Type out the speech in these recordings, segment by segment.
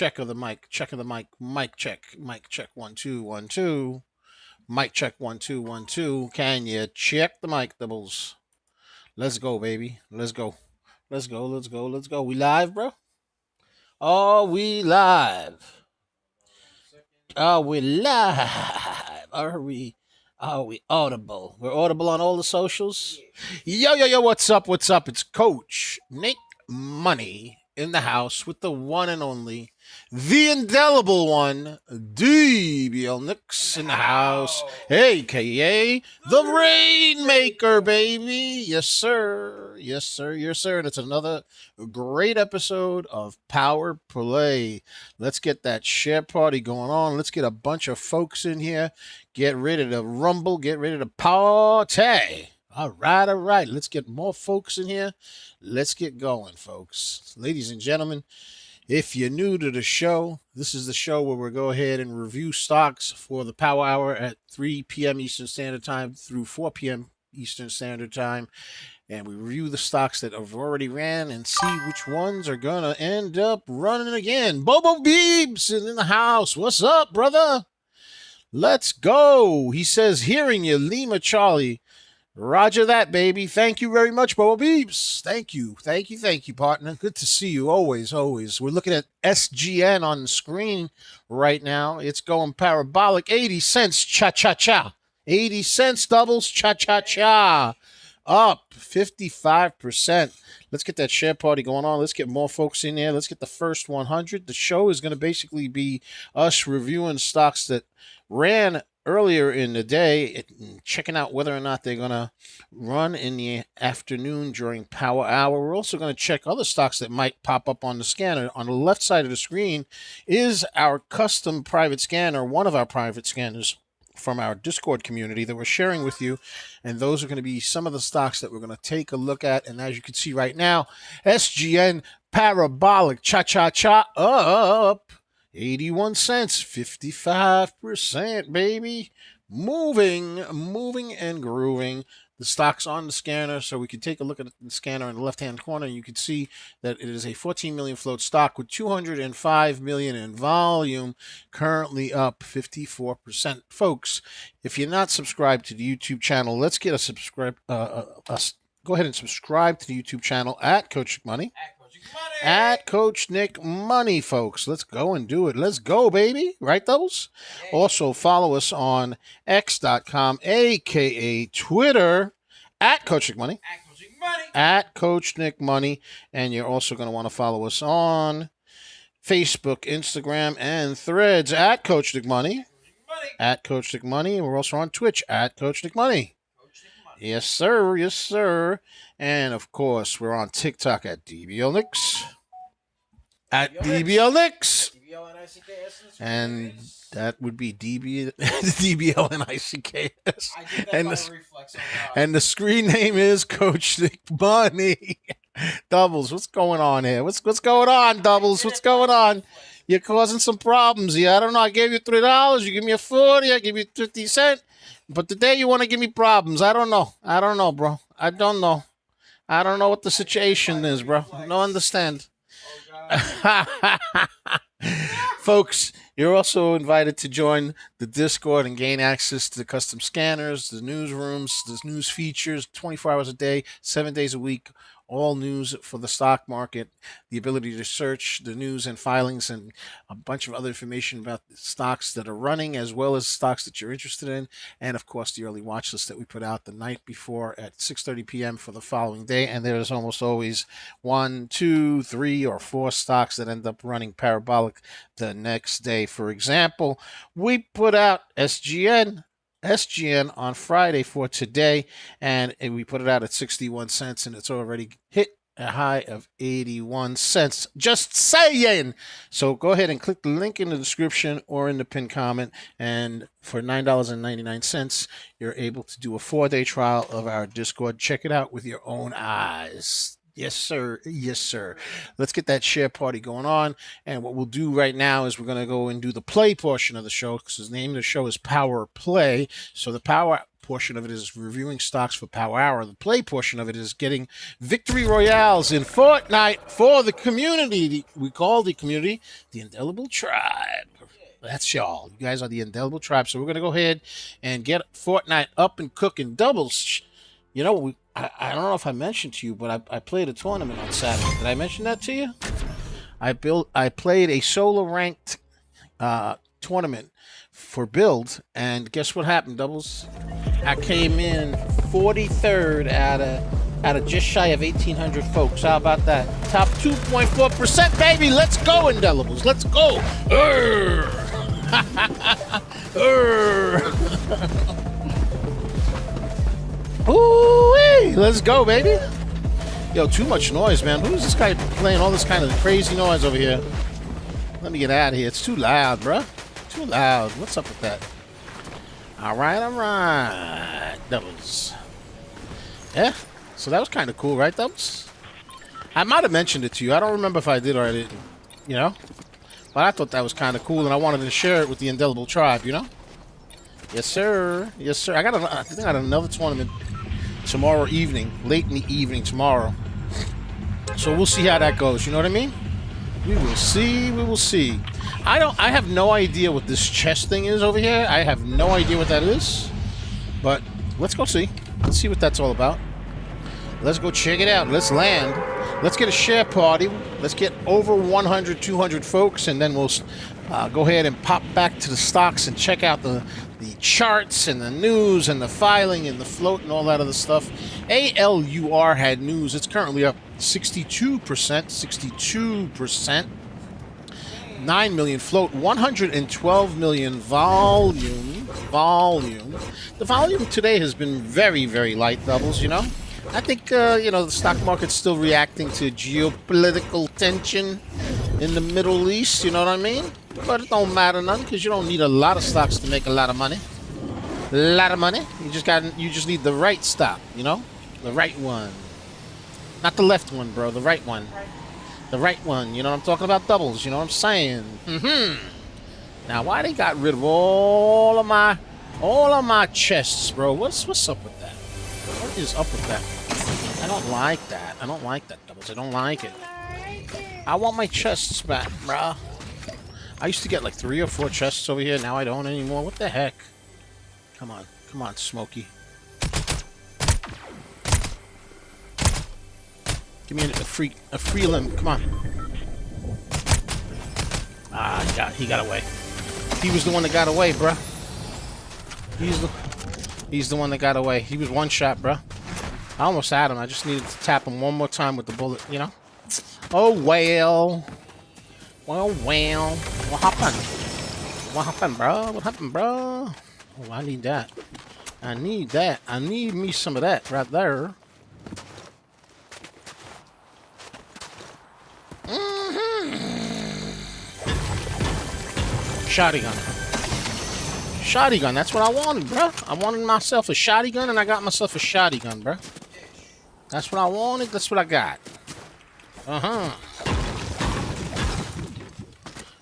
check of the mic. Check of the mic. Mic check. Mic check. 1 2 1 2. Mic check. 1 2 1 2. Can you check the mic, doubles? Let's go, baby. Let's go. Let's go. Let's go. Let's go. We live, bro? Oh, we live. Are we live? Are we audible? We're audible on all the socials. Yo, yo, yo, what's up? What's up? It's Coach Nick Money in the house with the one and only, the indelible one, DBL Nicks in the house, aka the Rainmaker, baby. Yes, sir. Yes, sir. Yes, sir. And it's another great episode of Power Play. Let's get that share party going on. Let's get a bunch of folks in here. Get ready to rumble. Get ready to party. All right. Let's get more folks in here. Let's get going, folks. Ladies and gentlemen, if you're new to the show, this is the show where we'll go ahead and review stocks for the Power Hour at 3 p.m. Eastern Standard Time through 4 p.m. Eastern Standard Time. And we review the stocks that have already ran and see which ones are going to end up running again. Bobo Beebs in the house. What's up, brother? Let's go. He says, hearing you, Lima Charlie. Roger that, baby. Thank you very much, Bobo Beebs. Thank you, partner. Good to see you, always. We're looking at SGN on the screen right now. It's going parabolic, 80 cents, cha-cha-cha. 80 cents, doubles, cha-cha-cha. Up 55%. Let's get that share party going on. Let's get more folks in there. Let's get the first 100. The show is going to basically be us reviewing stocks that ran earlier in the day, checking out whether or not they're going to run in the afternoon during Power Hour. We're also going to check other stocks that might pop up on the scanner. On the left side of the screen is our custom private scanner, one of our private scanners from our Discord community that we're sharing with you. And those are going to be some of the stocks that we're going to take a look at. And as you can see right now, SGN Parabolic, cha-cha-cha, up 81 cents, 55%, baby. Moving and grooving. The stock's on the scanner, so we can take a look at the scanner in the left-hand corner. You can see that it is a 14 million float stock with 205 million in volume, currently up 54%. Folks, if you're not subscribed to the YouTube channel, let's get a subscribe. Go ahead and subscribe to the YouTube channel at Coach Nick Money. At Coach Nick Money, folks. Let's go and do it. Let's go, baby. Right, those? Hey. Also, follow us on x.com, a.k.a. Twitter, at Coach Nick Money. At Coach Nick Money. At Coach Nick Money. And you're also going to want to follow us on Facebook, Instagram, and Threads, at Coach Nick Money. At Coach Nick Money. And we're also on Twitch, at Coach Nick Money. Yes, sir. Yes, sir. And, of course, we're on TikTok at DBL Nicks. At DBL Nicks. And that would be DBL and ICKS. And the screen name is Coach Nick Money. Doubles, what's going on here? What's going on, Doubles? What's going on? You're causing some problems here. I don't know. I gave you $3. You give me a 40. I give you 50 cents. But today you want to give me problems. I don't know, bro. I don't know what the situation is, bro. I don't understand. Folks, you're also invited to join the Discord and gain access to the custom scanners, the newsrooms, the news features, 24 hours a day, 7 days a week. All news for the stock market, the ability to search the news and filings, and a bunch of other information about the stocks that are running, as well as stocks that you're interested in, and of course the early watch list that we put out the night before at 6:30 p.m. for the following day. And there's almost always 1, 2, 3, or 4 stocks that end up running parabolic the next day. For example, we put out SGN on Friday for today, and we put it out at 61 cents, and it's already hit a high of 81 cents. Just saying. So go ahead and click the link in the description or in the pinned comment, and for $9.99, you're able to do a 4-day trial of our Discord. Check it out with your own eyes. Yes, sir. Yes, sir. Let's get that share party going on. And what we'll do right now is we're going to go and do the play portion of the show because the name of the show is Power Play. So the power portion of it is reviewing stocks for Power Hour. The play portion of it is getting victory royales in Fortnite for the community. We call the community the Indelible Tribe. That's y'all. You guys are the Indelible Tribe. So we're going to go ahead and get Fortnite up and cooking doubles. You know, I don't know if I mentioned to you, but I played a tournament on Saturday. Did I mention that to you? I played a solo ranked tournament for build, and guess what happened, doubles? I came in 43rd out of just shy of 1,800 folks. How about that? Top 2.4%, baby. Let's go, Indelibles. Let's go. Ooh-wee. Let's go, baby. Yo, too much noise, man. Who's this guy playing all this kind of crazy noise over here? Let me get out of here. It's too loud, bruh. Too loud. What's up with that? All right. Doubles. Yeah. So that was kind of cool, right, Doubles? I might have mentioned it to you. I don't remember if I did or I didn't, you know? But I thought that was kind of cool, and I wanted to share it with the Indelible Tribe, you know? Yes, sir. Yes, sir. I think I got another tournament tomorrow evening, late in the evening tomorrow. So we'll see how that goes. You know what I mean? We will see. We will see. I have no idea what this chest thing is over here. I have no idea what that is. But let's go see. Let's see what that's all about. Let's go check it out. Let's land. Let's get a share party. Let's get over 100, 200 folks, and then we'll go ahead and pop back to the stocks and check out the charts and the news and the filing and the float and all that other stuff. ALUR had news. It's currently up 62%. 62%. 9 million float, 112 million volume. The volume today has been very, very light, doubles, you know? I think, the stock market's still reacting to geopolitical tension in the Middle East, you know what I mean? But it don't matter none because you don't need a lot of stocks to make a lot of money. A lot of money. You just need the right stock, you know? The right one. Not the left one, bro. The right one. The right one. You know what I'm talking about? Doubles. You know what I'm saying? Now, why they got rid of all of my chests, bro? What's up with that? What is up with that? I don't like that. I don't like that, doubles. I don't like it. I want my chests back, bro. I used to get like 3 or 4 chests over here. Now I don't anymore. What the heck? Come on, Smokey. Give me a free limb. Come on. Ah, he got away. He was the one that got away, bruh. He's the one that got away. He was one shot, bruh. I almost had him. I just needed to tap him one more time with the bullet, you know? Oh, well. Well. What happened? What happened, bro? What happened, bro? Oh, I need that. I need that. I need me some of that right there. Shotgun. Shotgun, that's what I wanted, bro. I wanted myself a shotgun, and I got myself a shotgun, bro. That's what I wanted. That's what I got.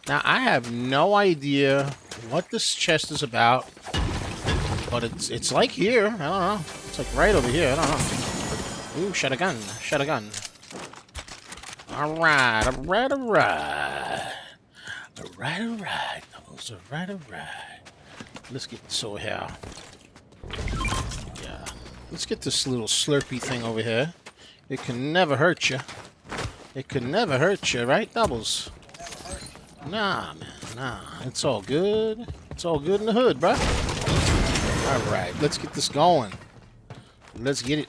Now, I have no idea what this chest is about, but it's like here. I don't know. It's like right over here. I don't know. Ooh, shotgun. All right. Let's get this over here. Yeah. Let's get this little slurpy thing over here. It can never hurt you. It can never hurt you, right, doubles? Nah, man. Nah. It's all good. It's all good in the hood, bro. All right. Let's get this going. Let's get it.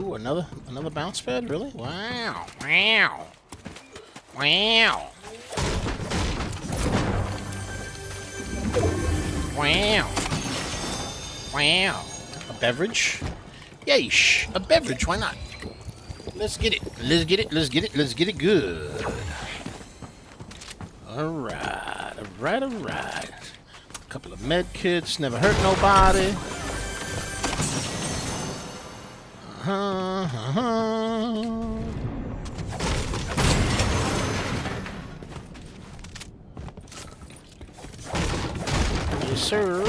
Ooh, another bounce pad? Really? Wow. A beverage? Yeesh. A beverage, why not? Let's get it good. Alright. A couple of med kits, never hurt nobody. Yes, sir.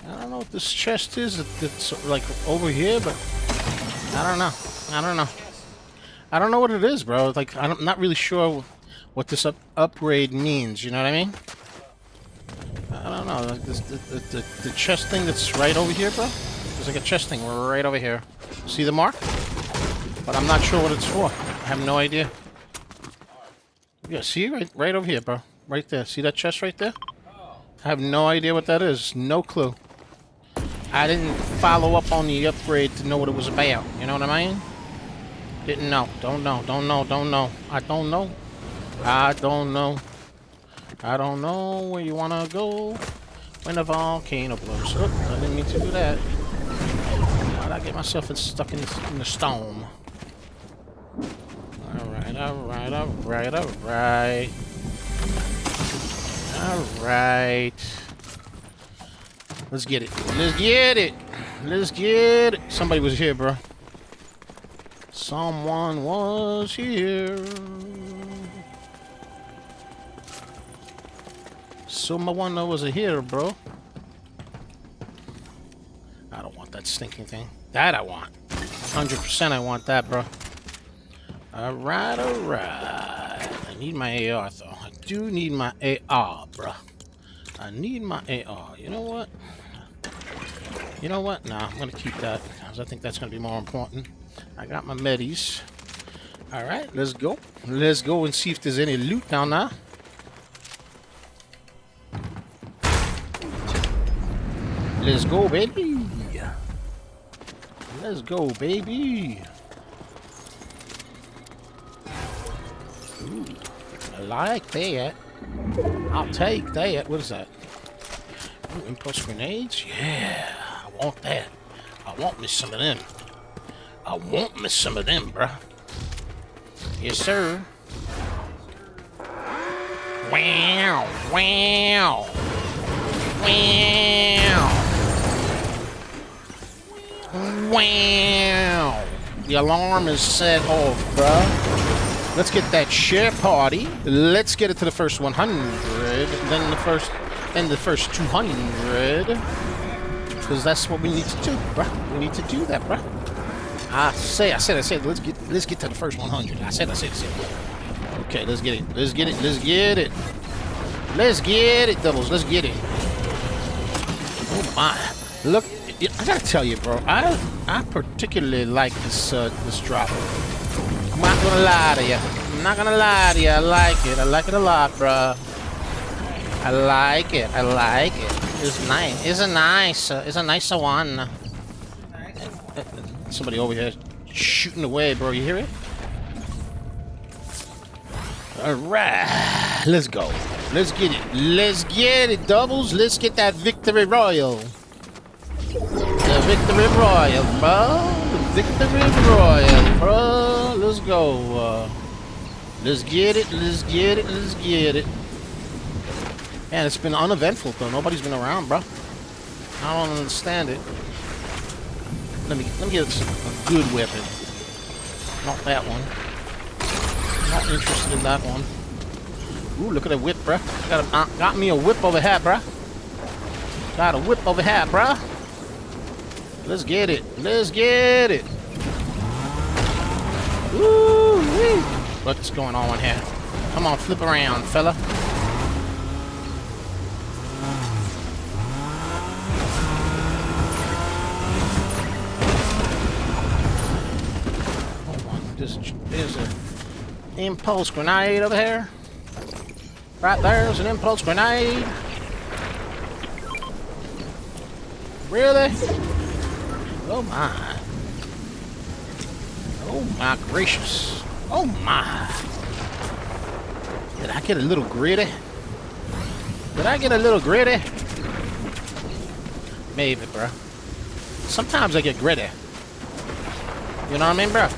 I don't know what this chest is. It's like over here, but I don't know. I don't know. I don't know what it is, bro. Like, I'm not really sure what this upgrade means. You know what I mean? I don't know. Like this, the chest thing that's right over here, bro. There's like a chest thing right over here. See the mark? But I'm not sure what it's for. I have no idea. Yeah, see right over here, bro. Right there. See that chest right there? I have no idea what that is. No clue. I didn't follow up on the upgrade to know what it was about. You know what I mean? Didn't know. Don't know. Don't know. Don't know. I don't know. I don't know. I don't know where you wanna go when the volcano blows. Oh, I didn't mean to do that. Why'd I get myself stuck in the storm? Alright, alright, alright, alright. Alright. Let's get it. Let's get it. Let's get it. Somebody was here, bro. Someone was here. Someone was here, bro. I don't want that stinking thing. That I want. 100% I want that, bro. Alright, alright. I need my AR, though. I do need my AR, bro. I need my AR. You know what? You know what? Nah, I'm going to keep that, because I think that's going to be more important. I got my medis. Alright, let's go. Let's go and see if there's any loot down there. Let's go, baby. Let's go, baby. Ooh, I like that. I'll take that. What is that? Ooh, impulse grenades? Yeah, I want that. I want me some of them. I want me some of them, bruh. Yes, sir. Wow, wow, wow. Wow! The alarm is set off, bruh. Let's get that share party. Let's get it to the first 100, then the first 200. Because that's what we need to do, bruh. We need to do that, bruh. I said. Let's get to the first 100. I said. Okay, let's get it. Let's get it. Let's get it, doubles. Let's get it. Oh my! Look. I gotta tell you, bro. I particularly like this drop. I'm not gonna lie to you. I like it. I like it a lot, bro. I like it. It's nice. It's a nice one. Somebody over here shooting away, bro. You hear it? All right, let's go. Let's get it. Let's get it, doubles. Let's get that victory royal. The victory royal, bro. The victory royal, bro. Let's go. Let's get it. Let's get it. Let's get it. Man, it's been uneventful though. Nobody's been around, bro. I don't understand it. Let me get a good weapon. Not that one. Not interested in that one. Ooh, look at that whip, bro. Got me a whip over here, bro. Got a whip over here, bro. Let's get it. Let's get it. Woo-wee. What's going on here? Come on, flip around, fella. Hold on. There's an impulse grenade over here. Right there's an impulse grenade. Really? Oh my. Oh my gracious. Oh my. Did I get a little gritty? Maybe, bro. Sometimes I get gritty. You know what I mean, bro?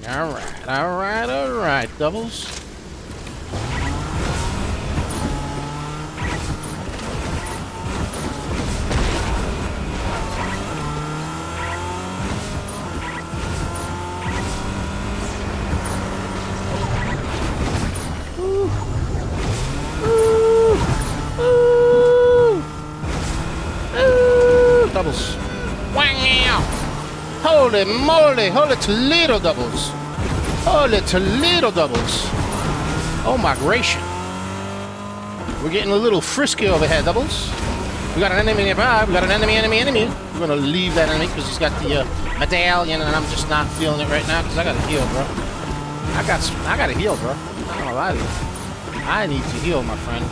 All right, doubles. Doubles. Wow! Holy moly! Holy Toledo doubles! Holy Toledo doubles! Oh my gracious! We're getting a little frisky over here, doubles. We got an enemy nearby. We got an enemy. We're gonna leave that enemy because he's got the medallion, and I'm just not feeling it right now because I gotta heal, bro. I gotta heal, bro. I'm not gonna lie to you. I need to heal, my friend.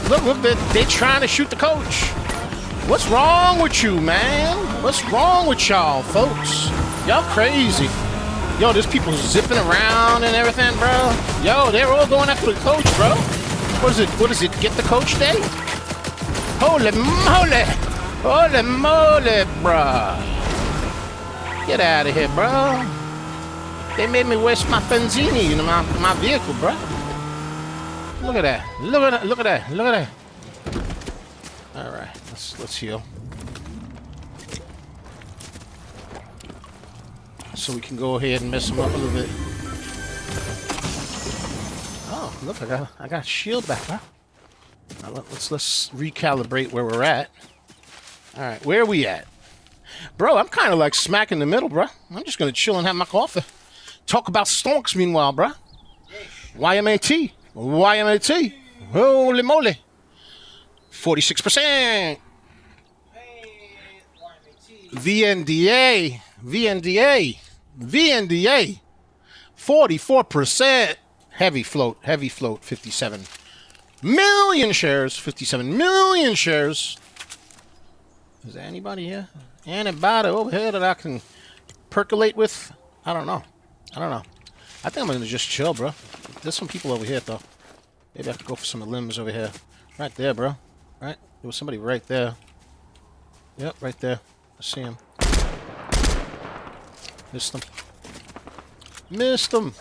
Look, they're trying to shoot the coach. What's wrong with you, man? What's wrong with y'all, folks? Y'all crazy. Yo, there's people zipping around and everything, bro. Yo, they're all going after the coach, bro. What is it? Get the coach day? Holy moly! Holy moly, bro. Get out of here, bro. They made me waste my benzini in my vehicle, bro. Look at that. Look at that. Look at that. Look at that. All right. Let's heal. So we can go ahead and mess them up a little bit. Oh, look, I got shield back, huh? Now let's recalibrate where we're at. All right, where are we at? Bro, I'm kind of like smack in the middle, bro. I'm just gonna chill and have my coffee. Talk about stonks meanwhile, bro. YMAT. YMAT. Holy moly. 46%. VNDA. VNDA. VNDA. 44%. Heavy float. Heavy float. 57 million shares. 57 million shares. Is there anybody here? Anybody over here that I can percolate with? I don't know. I don't know. I think I'm going to just chill, bro. There's some people over here, though. Maybe I could go for some limbs over here. Right there, bro. Right? There was somebody right there. Yep, right there. I see him. Missed him. Missed him.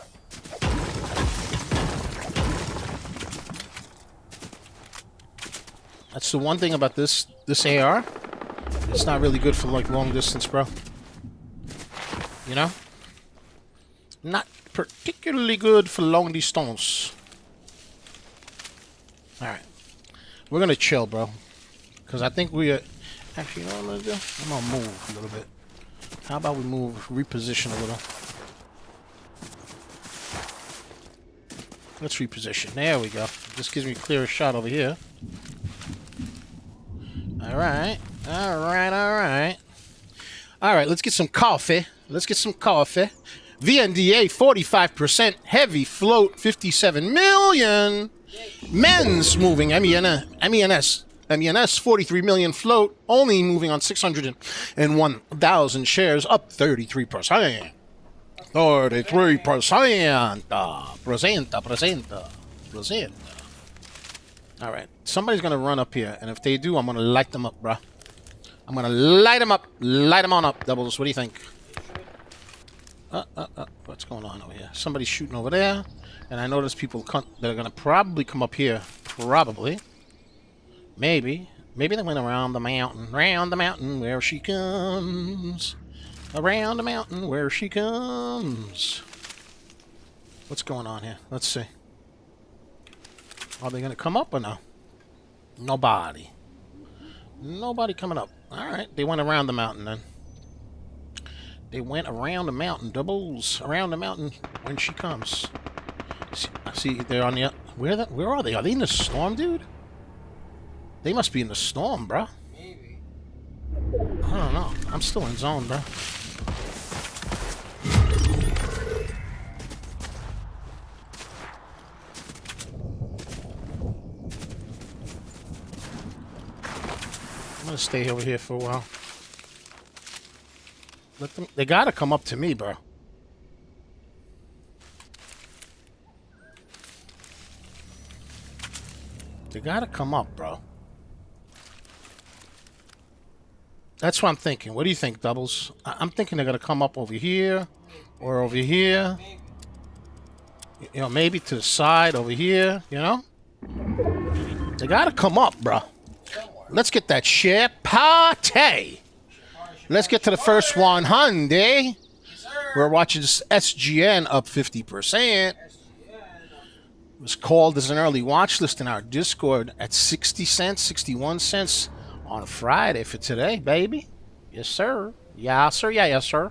That's the one thing about this AR. It's not really good for like long distance, bro. You know? Not particularly good for long distance. Alright. We're gonna chill, bro. Because I think we are... Actually, you know what I'm gonna do? I'm gonna move a little bit. How about we move, reposition a little? Let's reposition. There we go. This gives me a clearer shot over here. Alright. Alright, alright. Alright, let's get some coffee. Let's get some coffee. VNDA 45%. Heavy float 57 million. Men's moving. MENS 43 million float. Only moving on 601,000 shares. Up 33%. 33%. Presenta. Alright. Somebody's going to run up here. And if they do, I'm going to light them up, bro. I'm going to light them up. Light them on up, doubles. What do you think? What's going on over here? Somebody's shooting over there. And I know there's people that are going to probably come up here. Probably. Maybe. Maybe they went around the mountain. Around the mountain where she comes. Around the mountain where she comes. What's going on here? Let's see. Are they going to come up or no? Nobody. Nobody coming up. Alright, they went around the mountain then. They went around the mountain. Doubles around the mountain when she comes. See, they're on the... Where are they? Are they in the storm, dude? They must be in the storm, bro. Maybe. I don't know. I'm still in zone, bro. I'm gonna stay over here for a while. Let them... They gotta come up to me, bro. They gotta come up, bro. That's what I'm thinking. What do you think, Doubles? I'm thinking they're gonna come up over here or over here. You know, maybe to the side over here. You know, they gotta come up, bro. Let's get that shit party. Let's get to the first 100. We're watching this SGN up 50%. It was called as an early watch list in our Discord at 60 cents, 61 cents on a Friday for today, baby. Yes, sir. Yeah, sir. Yeah, yes, sir.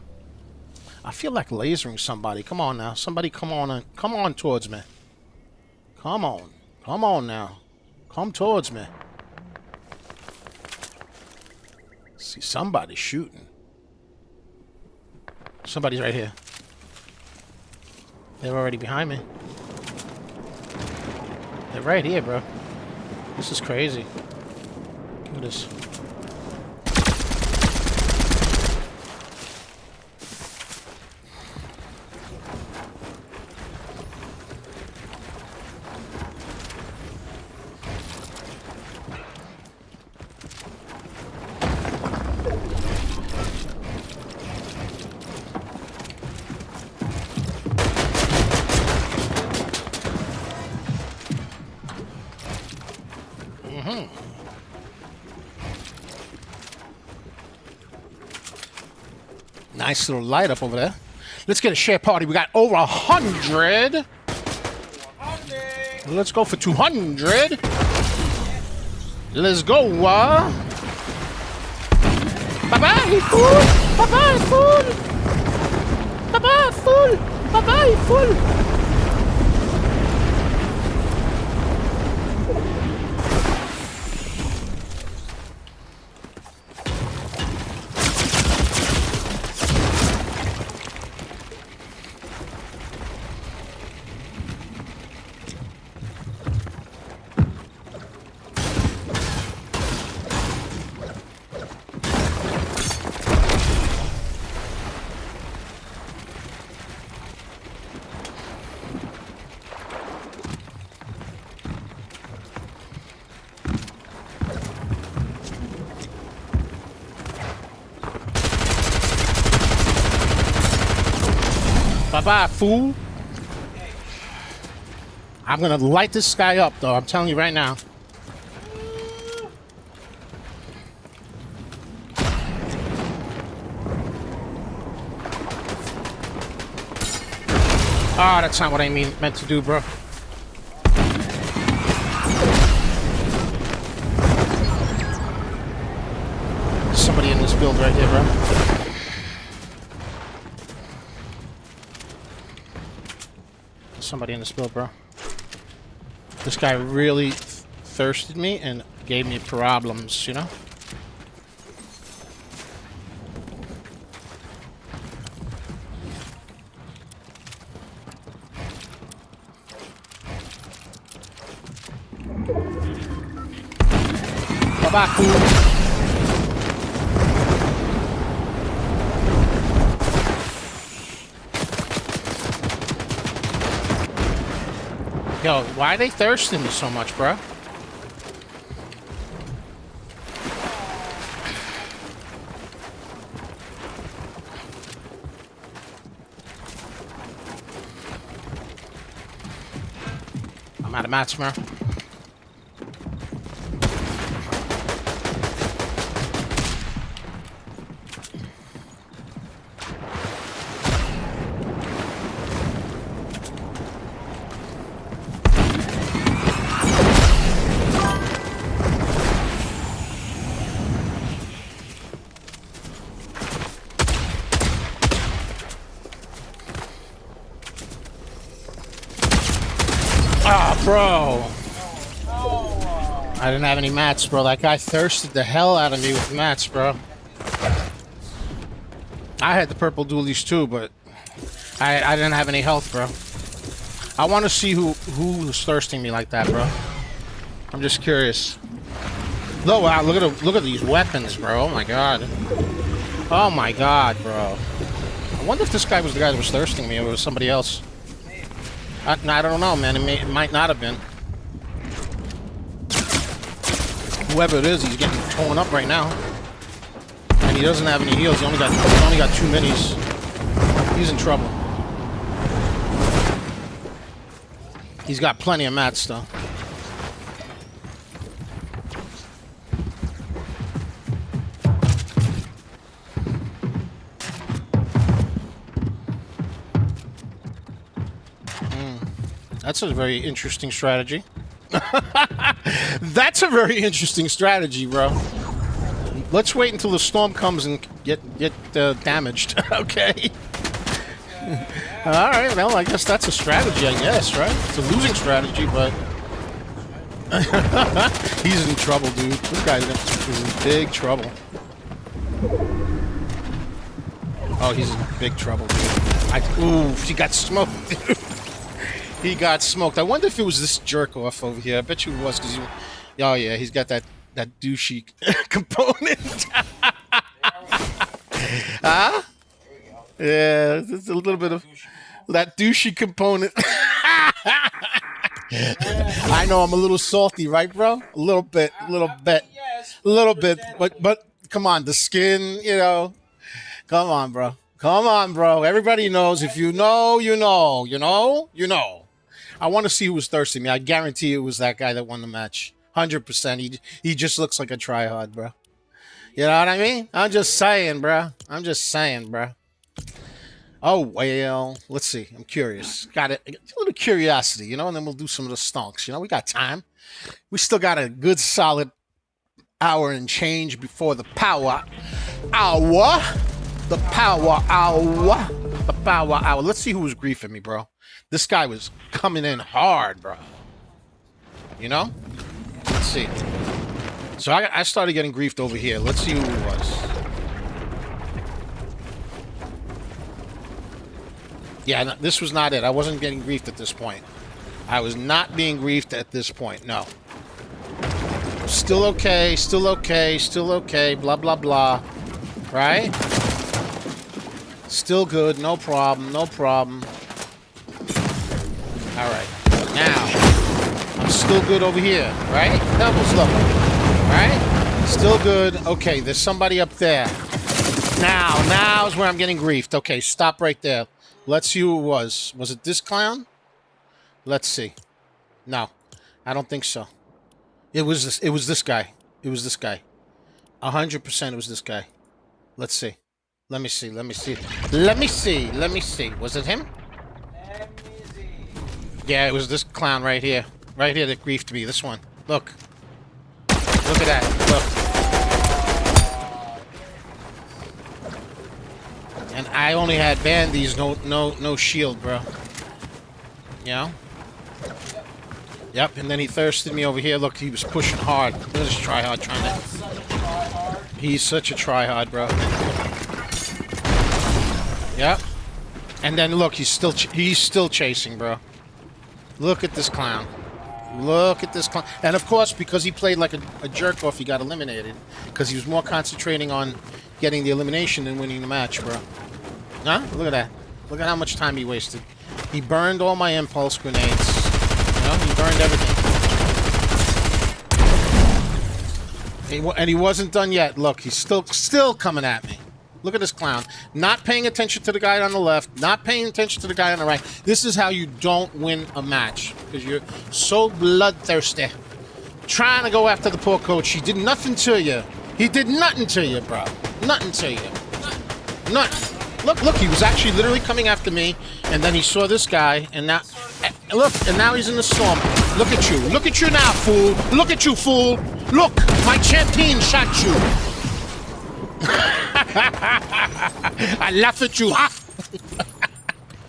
I feel like lasering somebody. Come on now. Somebody come on towards me. Come on. Come on now. Come towards me. See, somebody shooting. Somebody's right here. They're already behind me. They're right here, bro. This is crazy. Look at this. Nice little light up over there. Let's get a share party. We got over 100. Let's go for 200. Let's go. Bye-bye, fool. Bye-bye, fool. Bye-bye, fool. Bye-bye, fool. Bye-bye, fool. I'm gonna light this guy up, though. I'm telling you right now. Oh, that's not what I meant to do, bro. There's somebody in this build right here, bro. Somebody in this build, bro. This guy really thirsted me and gave me problems, you know? Bye-bye, fool. Yo, why are they thirsting me so much, bro? I'm out of mats, bro. Ah, bro. I didn't have any mats, bro. That guy thirsted the hell out of me with mats, bro. I had the purple dualies too, but I didn't have any health, bro. I want to see who was thirsting me like that, bro. I'm just curious. No, wow, look at these weapons, bro. Oh my god. Oh my god, bro. I wonder if this guy was the guy that was thirsting me or it was somebody else. I don't know, man. It might not have been. Whoever it is, he's getting torn up right now. he doesn't have any heals. He only got 2 minis. He's in trouble. He's got plenty of mats though. That's a very interesting strategy. That's a very interesting strategy, bro. Let's wait until the storm comes and get damaged. Okay. All right. Well, I guess that's a strategy. I guess, right? It's a losing strategy, but he's in trouble, dude. This guy is in big trouble. Oh, he's in big trouble, dude. Ooh, he got smoked, dude. He got smoked. I wonder if it was this jerk off over here. I bet you it was, because oh yeah, he's got that douchey component. Huh? Yeah, it's a little bit of that douchey component. I know I'm a little salty, right, bro? A little bit, but come on, the skin, you know. Come on, bro. Come on, bro. Everybody knows. If you know, you know. You know, you know. I want to see who was thirsting me. I guarantee it was that guy that won the match. 100%. He just looks like a tryhard, bro. You know what I mean? I'm just saying, bro. I'm just saying, bro. Oh, well, let's see. I'm curious. Got it. A little curiosity, you know, and then we'll do some of the stonks. You know, we got time. We still got a good solid hour and change before the power hour. The power hour. The power hour. Let's see who was griefing me, bro. This guy was coming in hard, bro. You know? Let's see. So I started getting griefed over here. Let's see who it was. Yeah, no, this was not it. I wasn't getting griefed at this point. I was not being griefed at this point. No. Still okay. Still okay. Still okay. Blah, blah, blah. Right? Still good. No problem. No problem. All right. Now, I'm still good over here. Right? Devil's level. Right? Still good. Okay, there's somebody up there. Now is where I'm getting griefed. Okay, stop right there. Let's see who it was. Was it this clown? Let's see. No, I don't think so. It was this guy. It was this guy. 100% it was this guy. Let's see. Let me see. Let me see. Let me see. Let me see. Was it him? Yeah, it was this clown right here. Right here that griefed me. This one. Look. Look at that. Look. And I only had bandies, no shield, bro. You know? Yep, and then he thirsted me over here. Look, he was pushing hard. Look at this tryhard trying to... He's such a tryhard, bro. Yep. And then look, he's still chasing, bro. Look at this clown. Look at this clown. And of course, because he played like a jerk off, he got eliminated. Because he was more concentrating on getting the elimination than winning the match, bro. Huh? Look at that. Look at how much time he wasted. He burned all my impulse grenades. You know, he burned everything. And he wasn't done yet. Look, he's still coming at me. Look at this clown. Not paying attention to the guy on the left. Not paying attention to the guy on the right. This is how you don't win a match. Because you're so bloodthirsty. Trying to go after the poor coach. He did nothing to you. He did nothing to you, bro. Nothing to you. Nothing. Look, he was actually literally coming after me. And then he saw this guy. And now... Look, and now he's in the storm. Look at you. Look at you now, fool. Look at you, fool. Look, my champion shot you. I laugh at you, huh?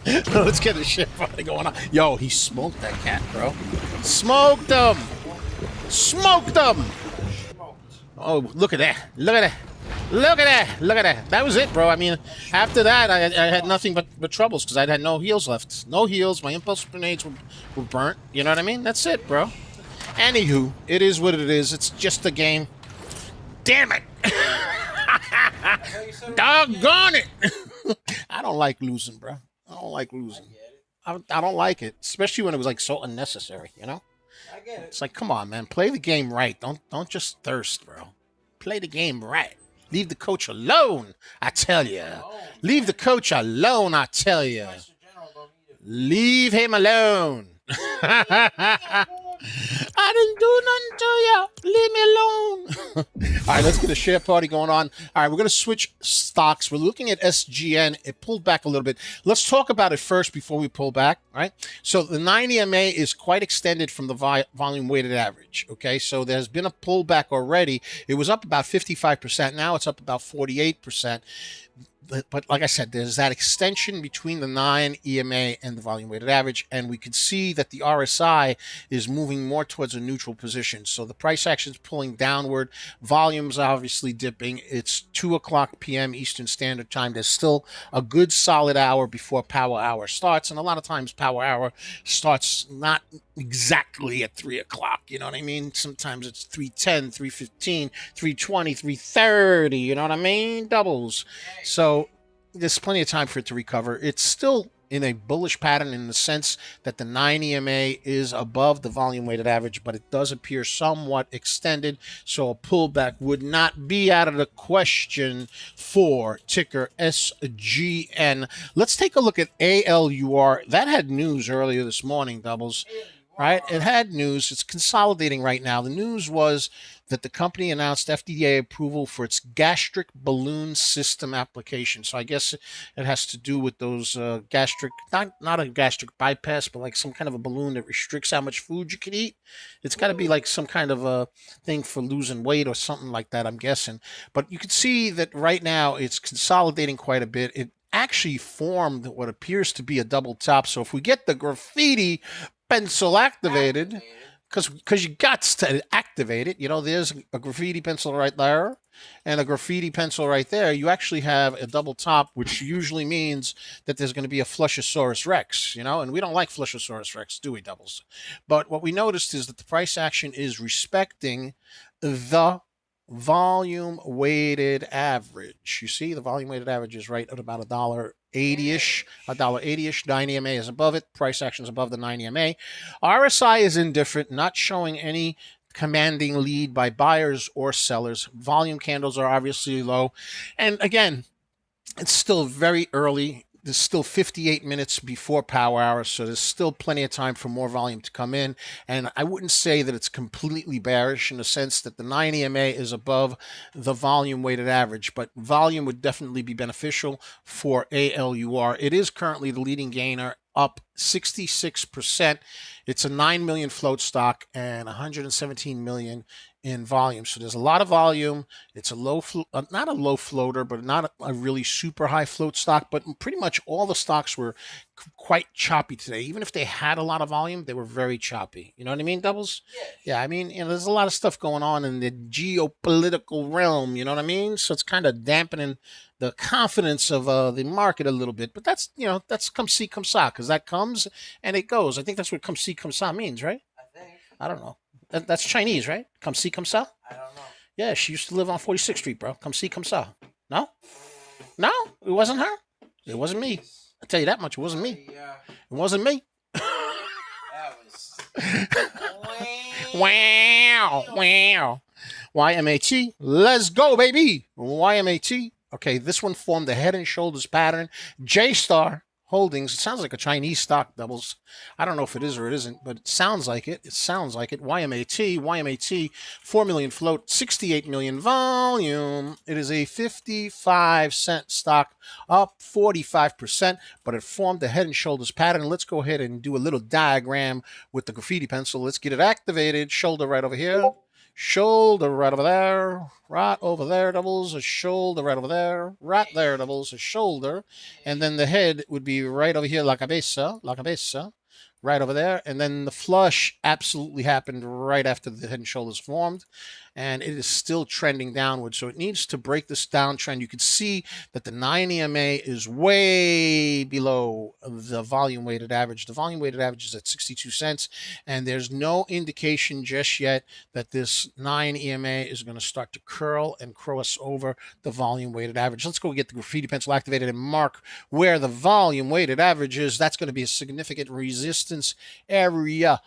Let's get this shit finally going on. Yo, he smoked that cat, bro. Smoked him. Smoked him. Oh, look at that. Look at that. Look at that. Look at that. That was it, bro. I mean, after that, I had nothing but troubles because I had no heals left. No heals. My impulse grenades were burnt. You know what I mean? That's it, bro. Anywho, it is what it is. It's just a game. Damn it. Doggone it. I don't like losing, bro. I don't like losing. I don't like it, especially when it was like so unnecessary, you know? I get it. It's like, come on, man. Play the game right. Don't just thirst, bro. Play the game right. Leave the coach alone, I tell you. Leave the coach alone, I tell you. Leave him alone. I didn't do nothing to you. Leave me alone. All right, let's get a share party going on. All right, we're going to switch stocks. We're looking at SGN. It pulled back a little bit. Let's talk about it first before we pull back, all right? So the 9 EMA is quite extended from the volume weighted average, okay? So there's been a pullback already. It was up about 55%. Now it's up about 48%. But like I said, there's that extension between the 9 EMA and the volume weighted average, and we can see that the RSI is moving more towards a neutral position. So the price action is pulling downward. Volume's obviously dipping. It's 2 o'clock p.m. Eastern Standard Time. There's still a good solid hour before power hour starts, and a lot of times power hour starts not exactly at 3 o'clock. You know what I mean? Sometimes it's 3:10, 3:15, 3:20, 3:30. You know what I mean? Doubles. So there's plenty of time for it to recover. It's still in a bullish pattern in the sense that the 9 EMA is above the volume weighted average, but it does appear somewhat extended. So a pullback would not be out of the question for ticker SGN. Let's take a look at ALUR. That had news earlier this morning, Doubles. Right? It had news. It's consolidating right now. The news was that the company announced FDA approval for its gastric balloon system application. So I guess it has to do with those gastric, not a gastric bypass, but like some kind of a balloon that restricts how much food you can eat. It's got to be like some kind of a thing for losing weight or something like that, I'm guessing. But you can see that right now it's consolidating quite a bit. It actually formed what appears to be a double top. So if we get the graffiti pencil activated, because you got to activate it. You know, there's a graffiti pencil right there and a graffiti pencil right there. You actually have a double top, which usually means that there's going to be a Flushosaurus Rex, you know, and we don't like Flushosaurus Rex, do we, Doubles? But what we noticed is that the price action is respecting the volume weighted average. You see, the volume weighted average is right at about $1.80-ish, $1.80-ish. 9 EMA is above it. Price action is above the 9 EMA. RSI is indifferent, not showing any commanding lead by buyers or sellers. Volume candles are obviously low. And again, it's still very early. There's still 58 minutes before power hour, so there's still plenty of time for more volume to come in. And I wouldn't say that it's completely bearish in the sense that the 9 EMA is above the volume weighted average, but volume would definitely be beneficial for ALUR. It is currently the leading gainer, up 66%. It's a 9 million float stock and 117 million in volume. So there's a lot of volume. It's a low, not a low floater, but not a really super high float stock. But pretty much all the stocks were quite choppy today. Even if they had a lot of volume, they were very choppy. You know what I mean, Doubles? Yeah, I mean, you know, there's a lot of stuff going on in the geopolitical realm. You know what I mean? So it's kind of dampening the confidence of the market a little bit. But that's, you know, that's come see, come saw, because that comes and it goes. I think that's what come see, come saw means, right? I think. I don't know. That's Chinese, right? Come see, come saw? I don't know. Yeah, she used to live on 46th Street, bro. Come see, come saw. No? No? It wasn't her? It wasn't me. I tell you that much. It wasn't me. It wasn't me. That was. Wow. Wow. YMAT. Let's go, baby. YMAT. Okay, this one formed the head and shoulders pattern. J-Star Holdings. It sounds like a Chinese stock, Doubles. I don't know if it is or it isn't, but it sounds like it. It sounds like it. YMAT, 4 million float, 68 million volume. It is a 55-cent stock, up 45%, but it formed the head and shoulders pattern. Let's go ahead and do a little diagram with the graffiti pencil. Let's get it activated. Shoulder right over here. Shoulder right over there, Doubles, a shoulder right over there, Doubles, a shoulder, and then the head would be right over here, la cabeza, right over there, and then the flush absolutely happened right after the head and shoulders formed, and it is still trending downward, so it needs to break this downtrend. You can see that the 9 EMA is way below the volume weighted average. The volume weighted average is at 62 cents, and there's no indication just yet that this 9 EMA is going to start to curl and cross over the volume weighted average. Let's go get the graffiti pencil activated and mark where the volume weighted average is. That's going to be a significant resistance area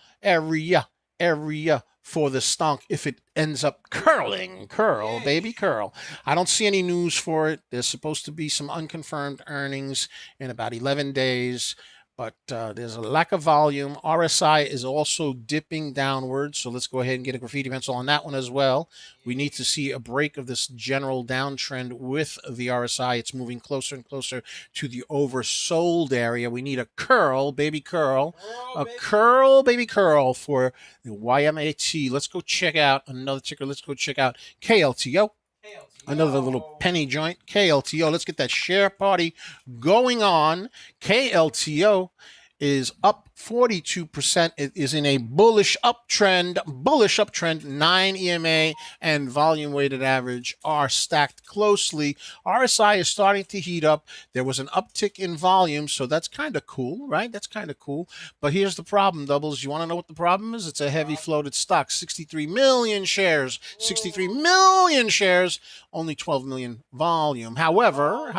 for the stonk if it ends up curling. Curl, baby, curl. I don't see any news for it. There's supposed to be some unconfirmed earnings in about 11 days. But there's a lack of volume. RSI is also dipping downwards. So let's go ahead and get a graffiti pencil on that one as well. We need to see a break of this general downtrend with the RSI. It's moving closer and closer to the oversold area. We need a curl, baby curl. A curl, baby curl for the YMAT. Let's go check out another ticker. Let's go check out KLTO. Another little penny joint. KLTO. Let's get that share party going on. KLTO is up 42%. It is in a bullish uptrend. 9 EMA and volume weighted average are stacked closely. RSI is starting to heat up. There was an uptick in volume, so that's kind of cool, right? That's kind of cool. But here's the problem, Doubles. You want to know what the problem is? It's a heavy floated stock. 63 million shares. 63 million shares. Only 12 million volume. However,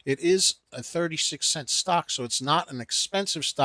it is a 36-cent stock, so it's not an expensive stock.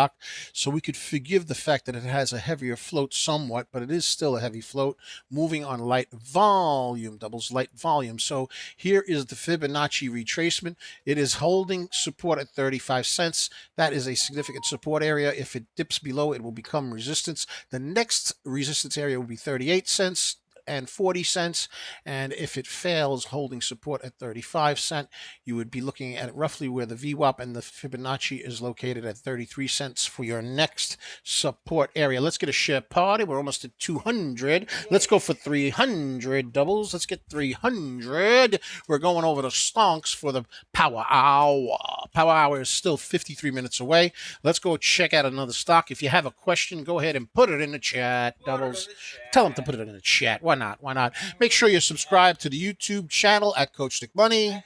So we could forgive the fact that it has a heavier float somewhat, but it is still a heavy float, moving on light volume, Doubles, light volume. So here is the Fibonacci retracement. It is holding support at 35 cents. That is a significant support area. If it dips below, it will become resistance. The next resistance area will be 38 cents. And 40 cents, and if it fails holding support at 35 cents, you would be looking at roughly where the VWAP and the Fibonacci is located at 33 cents for your next support area. Let's get a share party. We're almost at 200. Let's go for 300, Doubles. Let's get 300. We're going over the stonks for the power hour. Power hour is still 53 minutes away. Let's go check out another stock. If you have a question, go ahead and put it in the chat, Doubles. Tell them to put it in the chat. Why not? Why not? Make sure you're subscribed to the YouTube channel at Coach Nick Money.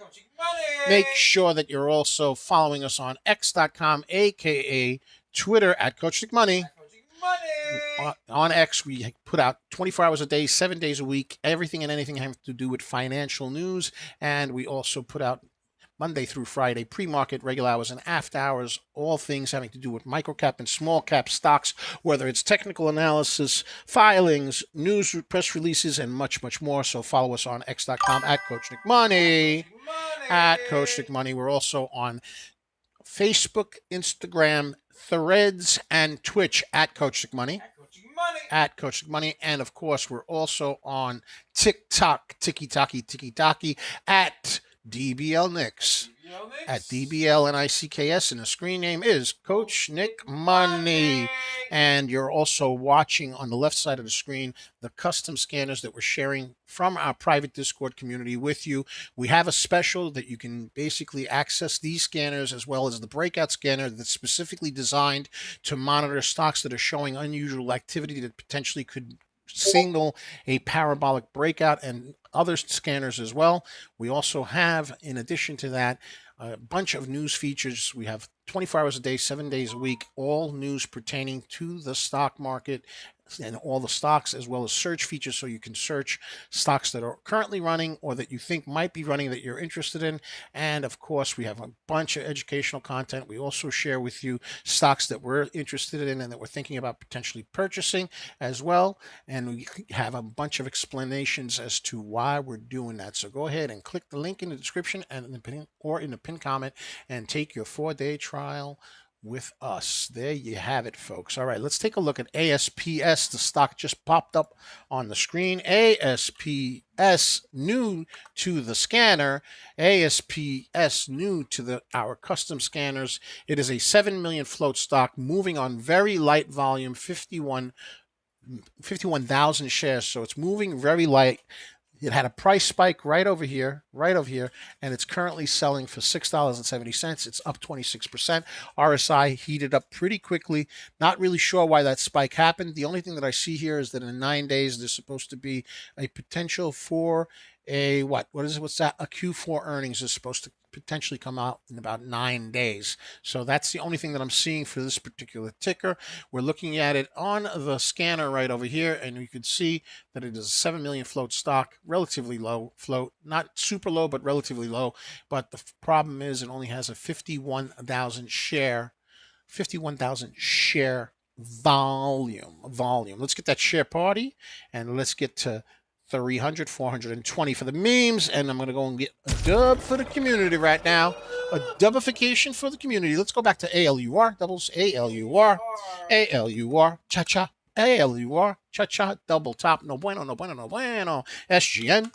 Make sure that you're also following us on X.com, aka Twitter at Coach Nick Money. On X, we put out 24 hours a day, 7 days a week, everything and anything having to do with financial news. And we also put out Monday through Friday, pre-market, regular hours, and after hours, all things having to do with micro-cap and small-cap stocks, whether it's technical analysis, filings, news, press releases, and much, much more. So follow us on X.com at Coach Nick Money. At Coach Nick Money. We're also on Facebook, Instagram, Threads, and Twitch at Coach Nick Money. At Coach Nick Money. And, of course, we're also on TikTok, Tiki-Taki, at DBL Nicks. At DBL NICKS, and the screen name is Coach Nick Money. And you're also watching on the left side of the screen the custom scanners that we're sharing from our private Discord community with you. We have a special that you can basically access these scanners as well as the breakout scanner that's specifically designed to monitor stocks that are showing unusual activity that potentially could signal a parabolic breakout, and other scanners as well. We also have, in addition to that, a bunch of news features. We have 24 hours a day, 7 days a week, all news pertaining to the stock market and all the stocks, as well as search features, so you can search stocks that are currently running or that you think might be running that you're interested in. And of course, we have a bunch of educational content. We also share with you stocks that we're interested in and that we're thinking about potentially purchasing as well. And we have a bunch of explanations as to why we're doing that. So go ahead and click the link in the description and in the pinned comment and take your 4-day trial with us. There you have it, folks. All right, let's take a look at ASPS. The stock just popped up on the screen. ASPS, new to the scanner. ASPS, new to our custom scanners. It is a 7 million float stock, moving on very light volume, 51,000 shares. So it's moving very light. It had a price spike right over here, and it's currently selling for $6.70. It's up 26%. RSI heated up pretty quickly. Not really sure why that spike happened. The only thing that I see here is that in 9 days, there's supposed to be a potential for a, what's that? A Q4 earnings is supposed to potentially come out in about 9 days. So that's the only thing that I'm seeing for this particular ticker. We're looking at it on the scanner right over here, and you can see that it is a 7 million float stock, relatively low float, not super low, but relatively low. But the problem is it only has a 51,000 share volume. Let's get that share party, and let's get to 300, 420 for the memes, and I'm going to go and get a dub for the community right now. A dubification for the community. Let's go back to ALUR, doubles, ALUR, ALUR, cha-cha, ALUR, cha-cha, double top, no bueno, no bueno, no bueno, SGN.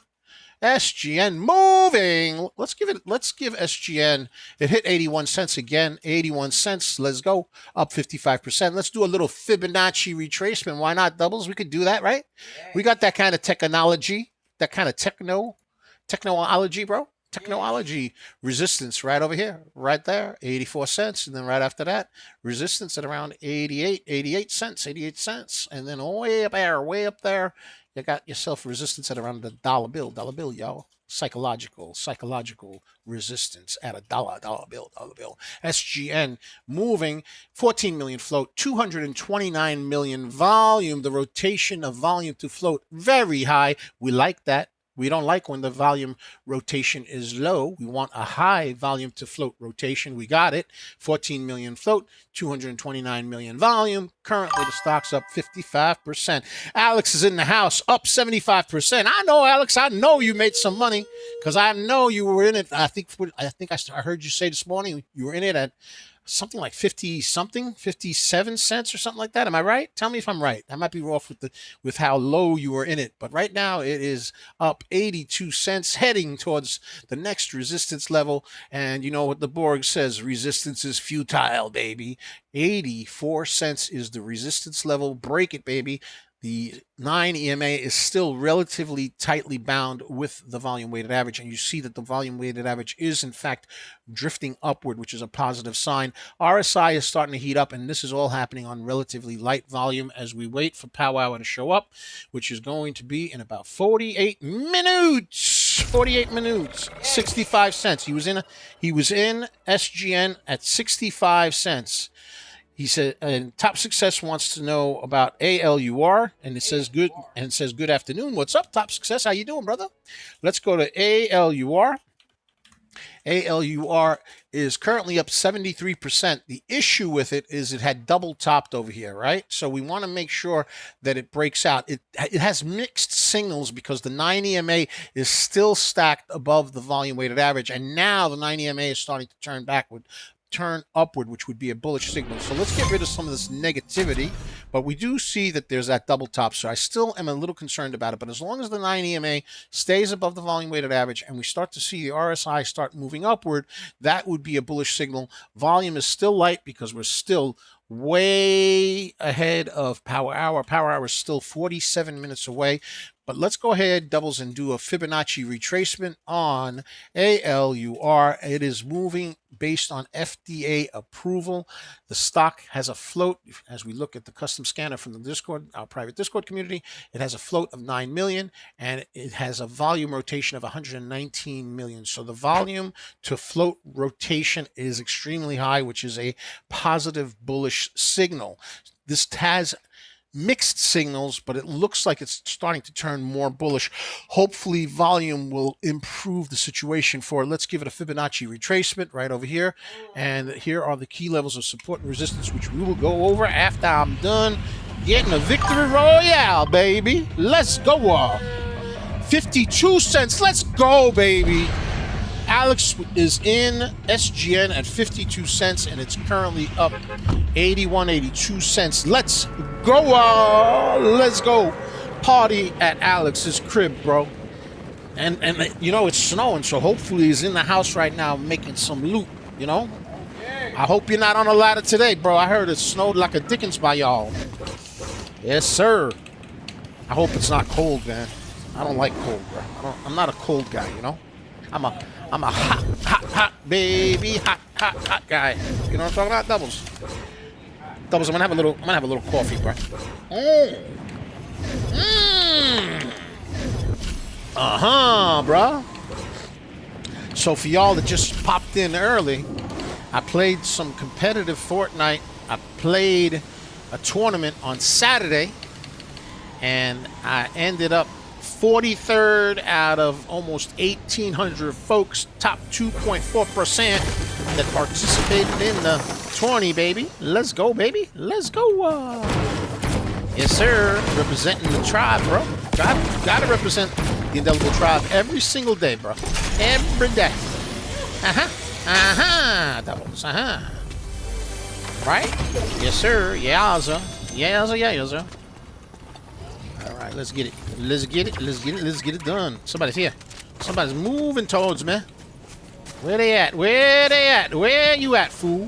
SGN moving. Let's give SGN. It hit 81 cents again. 81 cents. Let's go. Up 55%. Let's do a little Fibonacci retracement. Why not doubles? We could do that, right? We got that kind of technology, that kind of technology, bro. Technology resistance right over here, right there, 84 cents. And then right after that, resistance at around 88 cents. And then way up there, you got yourself resistance at around the dollar bill, y'all. Psychological resistance at a dollar bill. SGN moving, 14 million float, 229 million volume. The rotation of volume to float, very high. We like that. We don't like when the volume rotation is low. We want a high volume to float rotation. We got it. 14 million float, 229 million volume. Currently, the stock's up 55%. Alex is in the house, up 75%. I know, Alex. I know you made some money because I know you were in it. I think I heard you say this morning you were in it at something like 57 cents or something like that. Am I right? Tell me if I'm right. I might be off with how low you were in it, but right now it is up 82 cents, heading towards the next resistance level. And you know what the Borg says, resistance is futile, baby. 84 cents is the resistance level. Break it, baby. The 9 EMA is still relatively tightly bound with the volume weighted average, and you see that the volume weighted average is in fact drifting upward, which is a positive sign. RSI is starting to heat up, and this is all happening on relatively light volume as we wait for Powwow to show up, which is going to be in about 48 minutes. 48 minutes, 65 cents. He was in SGN at 65 cents. He said, and Top Success wants to know about ALUR, and it says good afternoon. What's up, Top Success? How you doing, brother? Let's go to ALUR. ALUR is currently up 73%. The issue with it is it had double topped over here, right? So we want to make sure that it breaks out. It has mixed signals because the 9 EMA is still stacked above the volume weighted average, and now the 9 EMA is starting to turn upward, which would be a bullish signal. So let's get rid of some of this negativity, but we do see that there's that double top, so I still am a little concerned about it. But as long as the 9 EMA stays above the volume weighted average and we start to see the RSI start moving upward, that would be a bullish signal. Volume is still light because we're still way ahead of power hour. Power hour is still 47 minutes away. But let's go ahead, doubles, and do a Fibonacci retracement on ALUR. It is moving based on FDA approval. The stock has a float. As we look at the custom scanner from the Discord, our private Discord community, it has a float of 9 million, and it has a volume rotation of 119 million. So the volume to float rotation is extremely high, which is a positive bullish signal. This has mixed signals, but it looks like it's starting to turn more bullish. Hopefully volume will improve the situation for it. Let's give it a Fibonacci retracement right over here. And here are the key levels of support and resistance, which we will go over after I'm done getting a victory royale, baby. Let's go. 52 cents. Let's go, baby. Alex is in SGN at 52 cents, and it's currently up 82 cents. Let's go. Let's go. Party at Alex's crib, bro. And you know, it's snowing, so hopefully he's in the house right now making some loot, you know? I hope you're not on a ladder today, bro. I heard it snowed like a dickens by y'all. Yes, sir. I hope it's not cold, man. I don't like cold, bro. I'm not a cold guy, you know? I'm a hot, baby, hot guy. You know what I'm talking about? Doubles. I'm gonna have a little coffee, bro. Bro. So for y'all that just popped in early, I played some competitive Fortnite. I played a tournament on Saturday, and I ended up 43rd out of almost 1,800 folks, top 2.4% that participated in the 20, baby. Let's go, baby. Let's go. Yes, sir. Representing the tribe, bro. Gotta represent the indelible tribe every single day, bro. Every day. Doubles. Right? Yes, sir. Yowza. Yowza. All right, let's get it. Let's get it done. Somebody's here. Somebody's moving towards me. Where they at? Where you at, fool?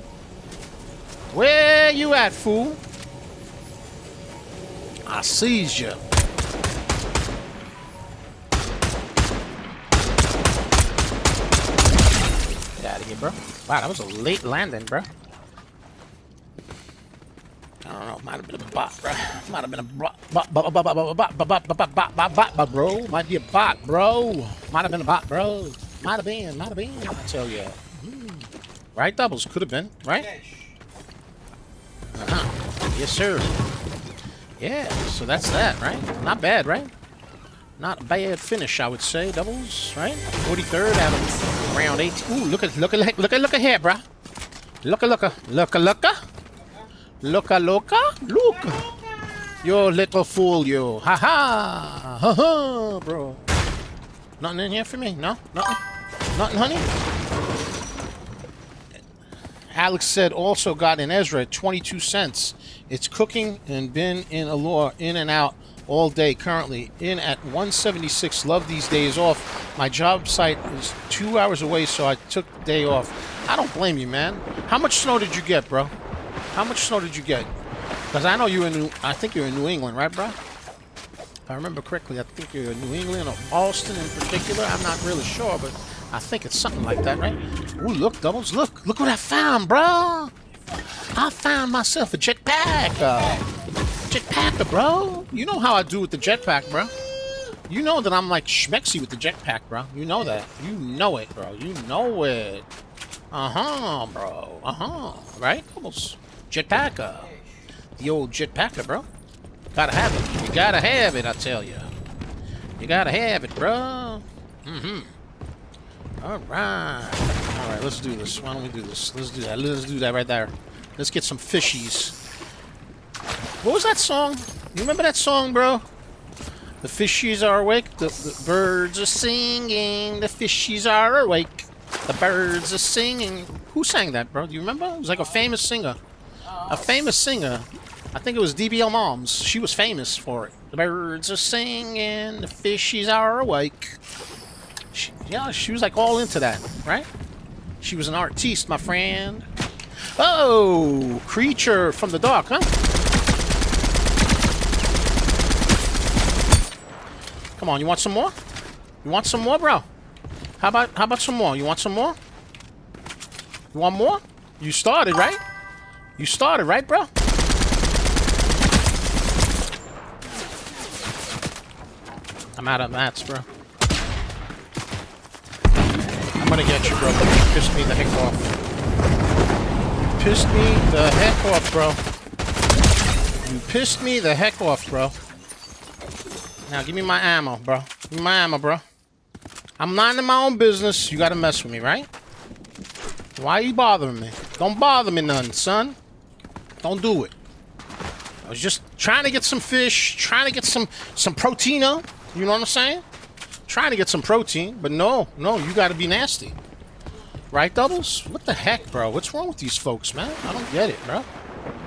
Where you at, fool? I sees you. Get out of here, bro. Wow, that was a late landing, bro. I don't know. Might have been a bot, bro. Might have been a bot, bro. Might be a bot, bro. Might have been a bot, bro. Might have been. I tell you. Right, doubles. Could have been, right? Yes, sir. Yeah, so that's that, right? Not bad, right? Not a bad finish, I would say. Doubles, right? 43rd out of round 18. Ooh, look at here, bro. Look. You little fool, you. Ha ha, bro. Nothing in here for me? No? Nothing, honey? Alex said also got in Ezra at 22 cents. It's cooking and been in Allure, in and out all day currently. In at 176. Love these days off. My job site is 2 hours away, so I took the day off. I don't blame you, man. How much snow did you get, bro? How much snow did you get? Because I know you're in I think you're in New England, right, bro? If I remember correctly, I think you're in New England or Boston in particular. I'm not really sure, but I think it's something like that, right? Ooh, look, doubles, look what I found, bro. I found myself a jetpack. Jetpacker, bro. You know how I do with the jetpack, bro. You know that I'm like schmexy with the jetpack, bro. You know that. You know it, bro. You know it. Bro. Right? Almost. Jetpacker. The old jetpacker, bro. Gotta have it. You gotta have it, I tell you. You gotta have it, bro. Alright, let's do this. Why don't we do this? Let's do that. Let's do that right there. Let's get some fishies. What was that song? You remember that song, bro? The fishies are awake. The birds are singing. The fishies are awake. The birds are singing. Who sang that, bro? Do you remember? It was like a famous singer. A famous singer. I think it was DBL Moms. She was famous for it. The birds are singing. The fishies are awake. She was like all into that, right? She was an artiste, my friend. Oh, creature from the dark, huh? Come on, you want some more? You want some more, bro? How about some more? You want some more? You want more? You started, right? You started, right, bro? I'm out of mats, bro. I'm gonna get you, bro. You pissed me the heck off. You pissed me the heck off, bro. You pissed me the heck off, bro. Now, give me my ammo, bro. Give me my ammo, bro. I'm minding my own business. You gotta mess with me, right? Why are you bothering me? Don't bother me none, son. Don't do it. I was just trying to get some fish, trying to get some proteino. You know what I'm saying? Trying to get some protein, but no, you gotta be nasty. Right, doubles? What the heck, bro? What's wrong with these folks, man? I don't get it, bro.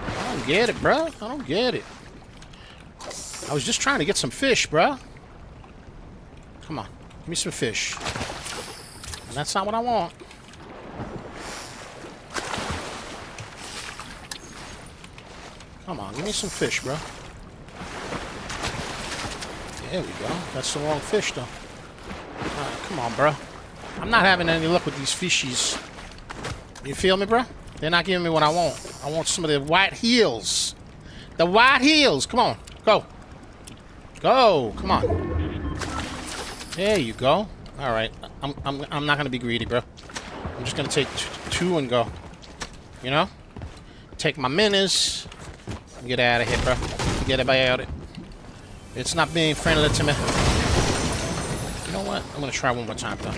I don't get it, bro. I don't get it. I was just trying to get some fish, bro. Come on, give me some fish. And that's not what I want. Come on, give me some fish, bro. There we go. That's the wrong fish, though. Alright, come on, bro. I'm not having any luck with these fishies. You feel me, bro? They're not giving me what I want. I want some of the white heels. The white heels. Come on. Go. Go. Come on. There you go. Alright. I'm not going to be greedy, bro. I'm just going to take two and go. You know? Take my minis. Get out of here, bro. Forget about it. It's not being friendly to me. what? I'm gonna try one more time, though.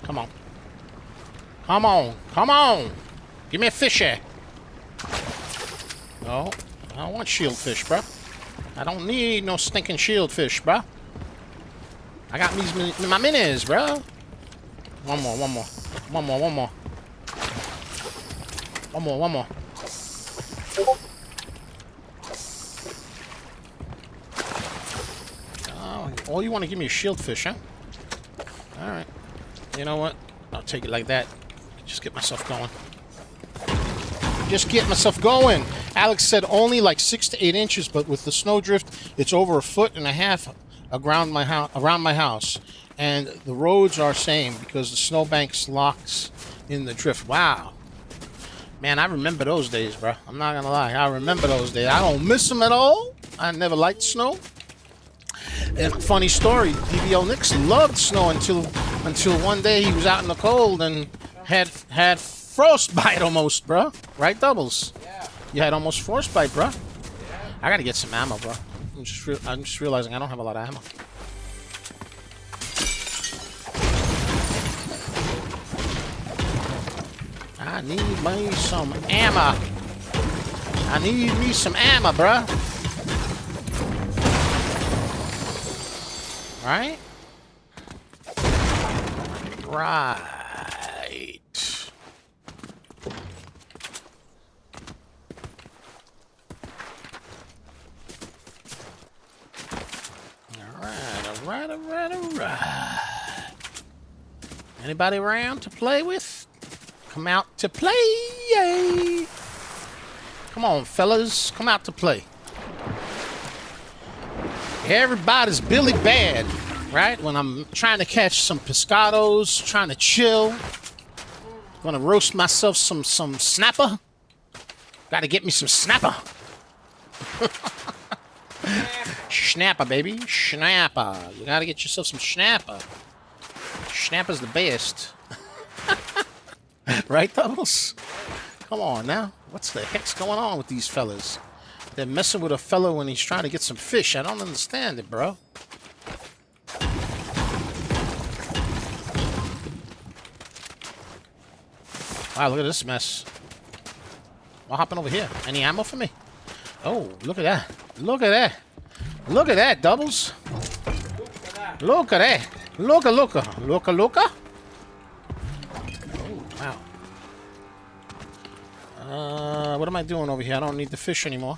Come on. Come on. Come on. Give me a fishy. No. I don't want shieldfish, bro. I don't need no stinking shieldfish, bro. I got these my minis, bro. One more. One more. One more. One more. One more. One more. Oh, you want to give me a shieldfish, huh? All right. You know what? I'll take it like that. Just get myself going. Just get myself going. Alex said only like 6 to 8 inches, but with the snowdrift, it's over 1.5 feet around my house. And the roads are same because the snowbanks locks in the drift. Wow. Man, I remember those days, bro. I'm not gonna lie. I remember those days. I don't miss them at all. I never liked snow. And funny story, DBL Nix loved snow until one day he was out in the cold and had frostbite almost, bro. Right, Doubles? Yeah. You had almost frostbite, bro. Yeah. I gotta get some ammo, bro. I'm just realizing I don't have a lot of ammo. I need me some ammo. I need me some ammo, bro. Right? Right. Alright. Anybody around to play with? Come out to play! Yay! Come on, fellas. Come out to play. Everybody's Billy Bad, right? When I'm trying to catch some pescados, trying to chill. Gonna roast myself some snapper. Gotta get me some snapper. Snapper, baby. Snapper. You gotta get yourself some snapper. Snapper's the best. Right, Doubles? Come on now. What's the heck's going on with these fellas? They're messing with a fellow when he's trying to get some fish. I don't understand it, bro. Wow, look at this mess. What happened over here? Any ammo for me? Oh, look at that. Look at that. Look at that, Doubles. Look at that. Look. Oh, wow. What am I doing over here? I don't need the fish anymore.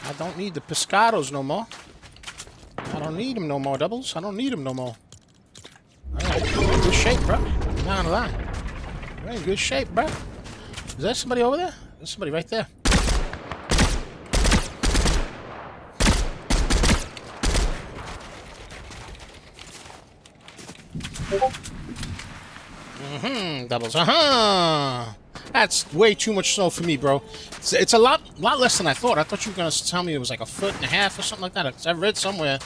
I don't need the pescados no more. I don't need them no more, Doubles. I don't need them no more. Alright, we're in good shape, bro. I'm not gonna lie. We're in good shape, bro. Is there somebody over there? There's somebody right there. Doubles. That's way too much snow for me, bro. It's a lot less than I thought. I thought you were gonna tell me it was like 1.5 feet or something like that. I read somewhere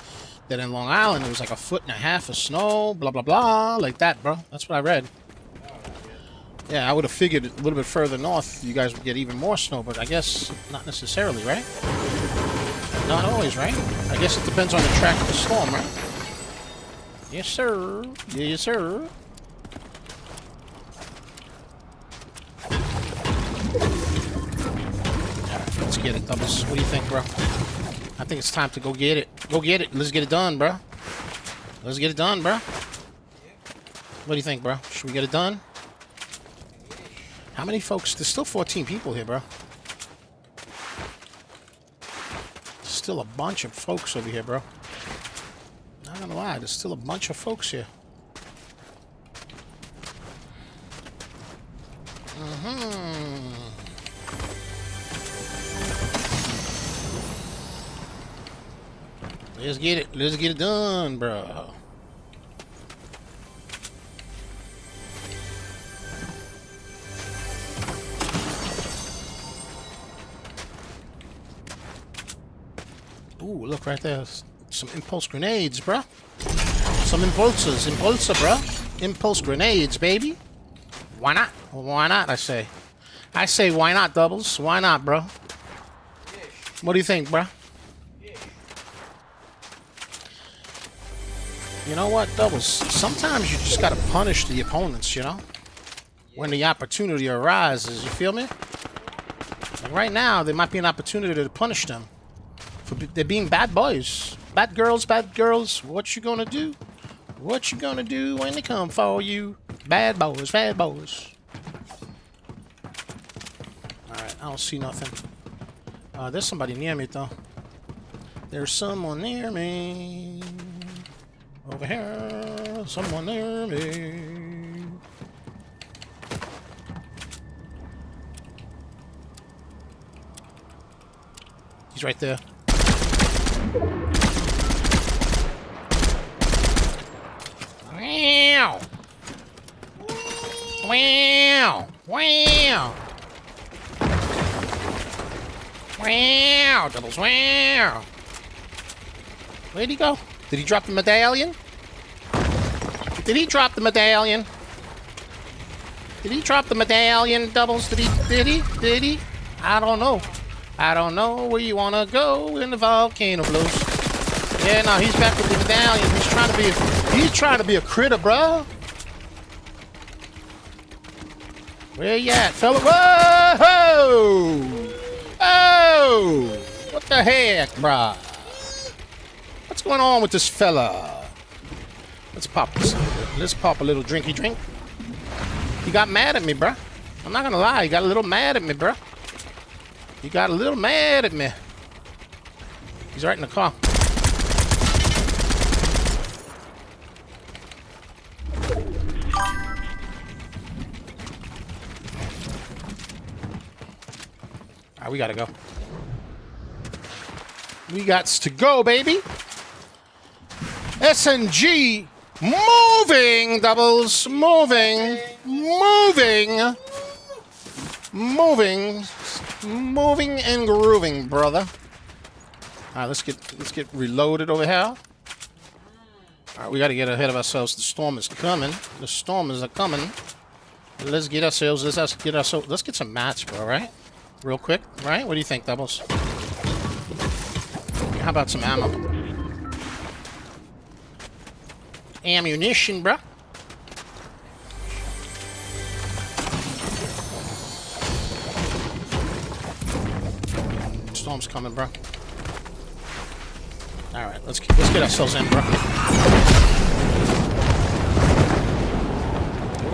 that in Long Island it was like 1.5 feet of snow, blah blah blah, like that, bro. That's what I read. Yeah, I would have figured a little bit further north you guys would get even more snow, but I guess not necessarily, right? Not always, right? I guess it depends on the track of the storm, right? Yes, sir. Yes, sir. Alright, let's get it, Doubles. What do you think, bro? I think it's time to go get it. Go get it. Let's get it done, bro. Let's get it done, bro. What do you think, bro? Should we get it done? How many folks? There's still 14 people here, bro. There's still a bunch of folks over here, bro. Not gonna lie, there's still a bunch of folks here. Let's get it. Let's get it done, bro. Ooh, look right there. Some impulse grenades, bro. Some impulsa, bro. Impulse grenades, baby. Why not? Why not, I say. I say, why not, Doubles? Why not, bro? What do you think, bro? You know what, Doubles? Sometimes you just gotta punish the opponents, you know? When the opportunity arises, you feel me? Like right now, there might be an opportunity to punish them. They're being bad boys. Bad girls, bad girls. What you gonna do? What you gonna do when they come for you? Bad boys, bad boys. Alright, I don't see nothing. There's somebody near me, though. There's someone near me. Over here. Someone near me. He's right there. Wow! Wow! Wow! Wow! Doubles! Wow! Where'd he go? Did he drop the medallion? Did he drop the medallion? Did he drop the medallion, Doubles? Did he? I don't know. I don't know where you wanna go when the volcano blows. Yeah, no, he's back with the medallion. He's trying to be a critter, bro. Where you at, fella? Whoa! Oh! What the heck, bruh? What's going on with this fella? Let's pop this. Let's pop a little drinky drink. He got mad at me, bruh. I'm not gonna lie, he got a little mad at me, bruh. He got a little mad at me. He's right in the car. Alright, we gotta go. We got to go, baby. SNG moving, Doubles. Moving. Moving and grooving, brother. Alright, let's get reloaded over here. Alright, we gotta get ahead of ourselves. The storm is coming. The storm is coming. Let's get some mats, bro, right? Real quick, right? What do you think, Doubles? How about some ammo? Ammunition, bro. Storm's coming, bro. All right, let's get ourselves in, bro.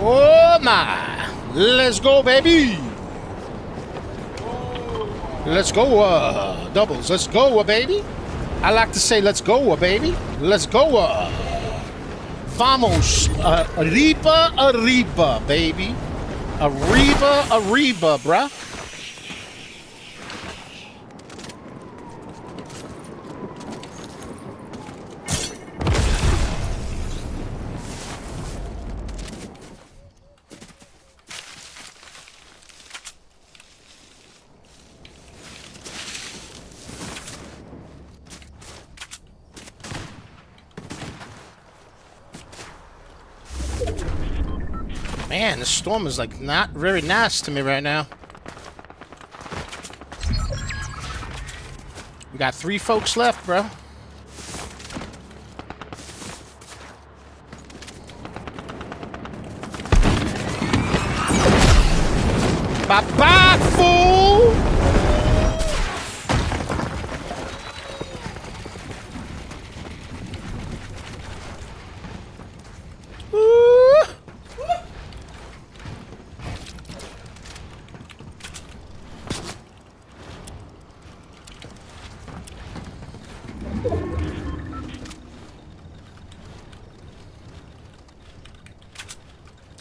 Oh my! Let's go, baby. Let's go, Doubles. Let's go, baby. I like to say, let's go, baby. Let's go, Vamos, arriba, baby. Arriba, bruh. Man, this storm is like not very nice to me right now. We got 3 folks left, bro. Bye-bye, fool!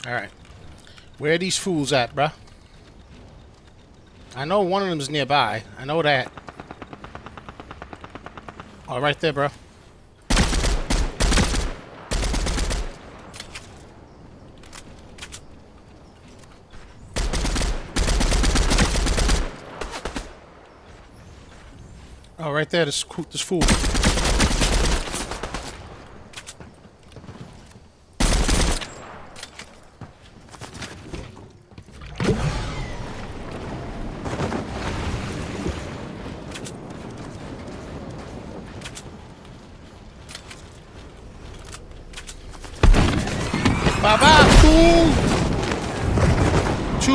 Alright. Where are these fools at, bruh? I know one of them is nearby. I know that. Oh, right there, bro. Oh, right there, this fool.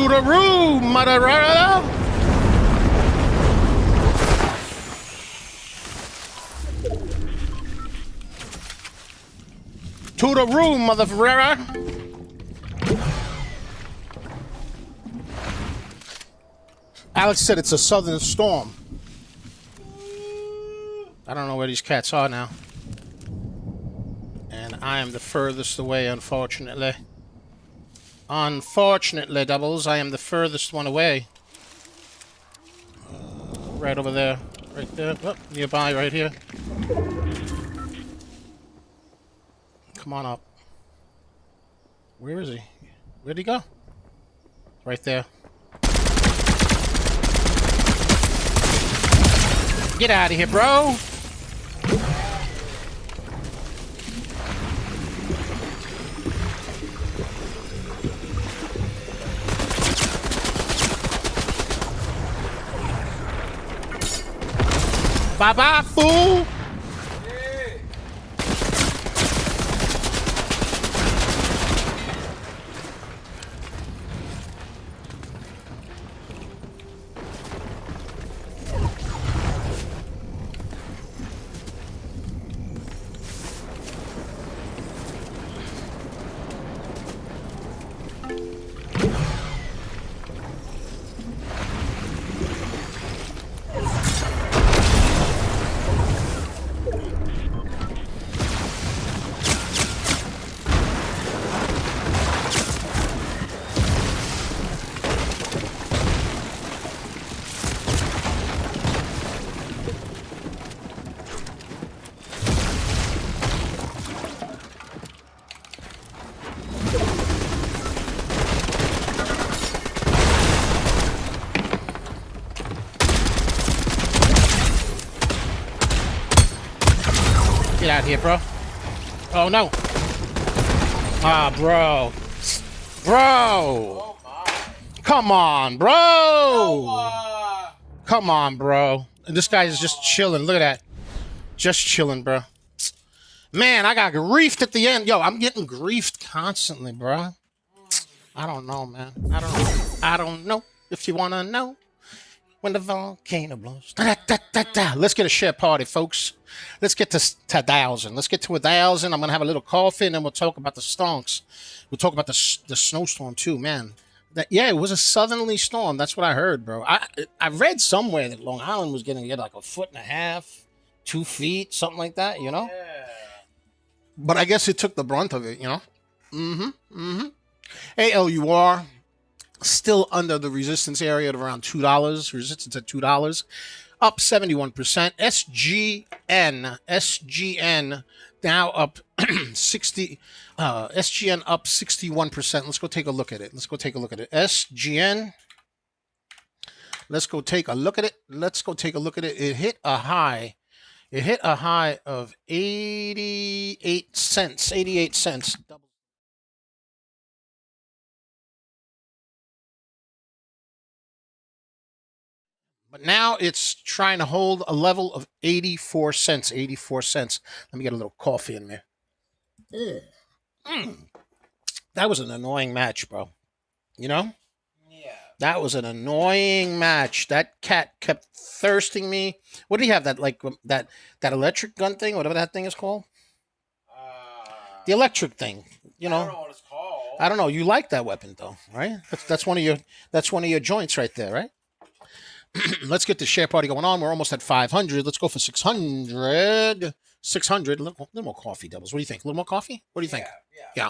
To the room, mother. To the room, mother Ferrera. Alex said it's a southern storm. I don't know where these cats are now. And I am the furthest away, unfortunately. Unfortunately, Doubles, I am the furthest one away. Right over there. Right there. Oh, nearby, right here. Come on up. Where is he? Where'd he go? Right there. Get out of here, bro. Bye-bye, fool. Get out of here, bro. Oh, no. Ah, bro. Bro. Oh my. Come on, bro. Come on, bro. And this guy is just chilling. Look at that. Just chilling, bro. Man, I got griefed at the end. Yo, I'm getting griefed constantly, bro. I don't know, man. I don't know. I don't know if you want to know. When the volcano blows. Da, da, da, da. Let's get a share party, folks. Let's get to 1,000. Let's get to 1,000. I'm going to have a little coffee, and then we'll talk about the stonks. We'll talk about the snowstorm, too, man. Yeah, it was a southerly storm. That's what I heard, bro. I read somewhere that Long Island was going to get like 1.5 feet, 2 feet, something like that, you know? Yeah. But I guess it took the brunt of it, you know? ALUR. Still under the resistance area at around $2. Resistance at $2. Up 71%. SGN now up 60. SGN up 61%. Let's go take a look at it. SGN. Let's go take a look at it. It hit a high. Of 88 cents. 88 cents. But now it's trying to hold a level of 84 cents. 84 cents. Let me get a little coffee in there. That was an annoying match, bro. You know? Yeah. That was an annoying match. That cat kept thirsting me. What do you have? That like that electric gun thing, whatever that thing is called? The electric thing. You know? I don't know what it's called. I don't know. You like that weapon though, right? That's one of your joints right there, right? Let's get the share party going on. We're almost at 500. Let's go for 600. 600. A little more coffee, Doubles. What do you think? A little more coffee? What do you think? Yeah.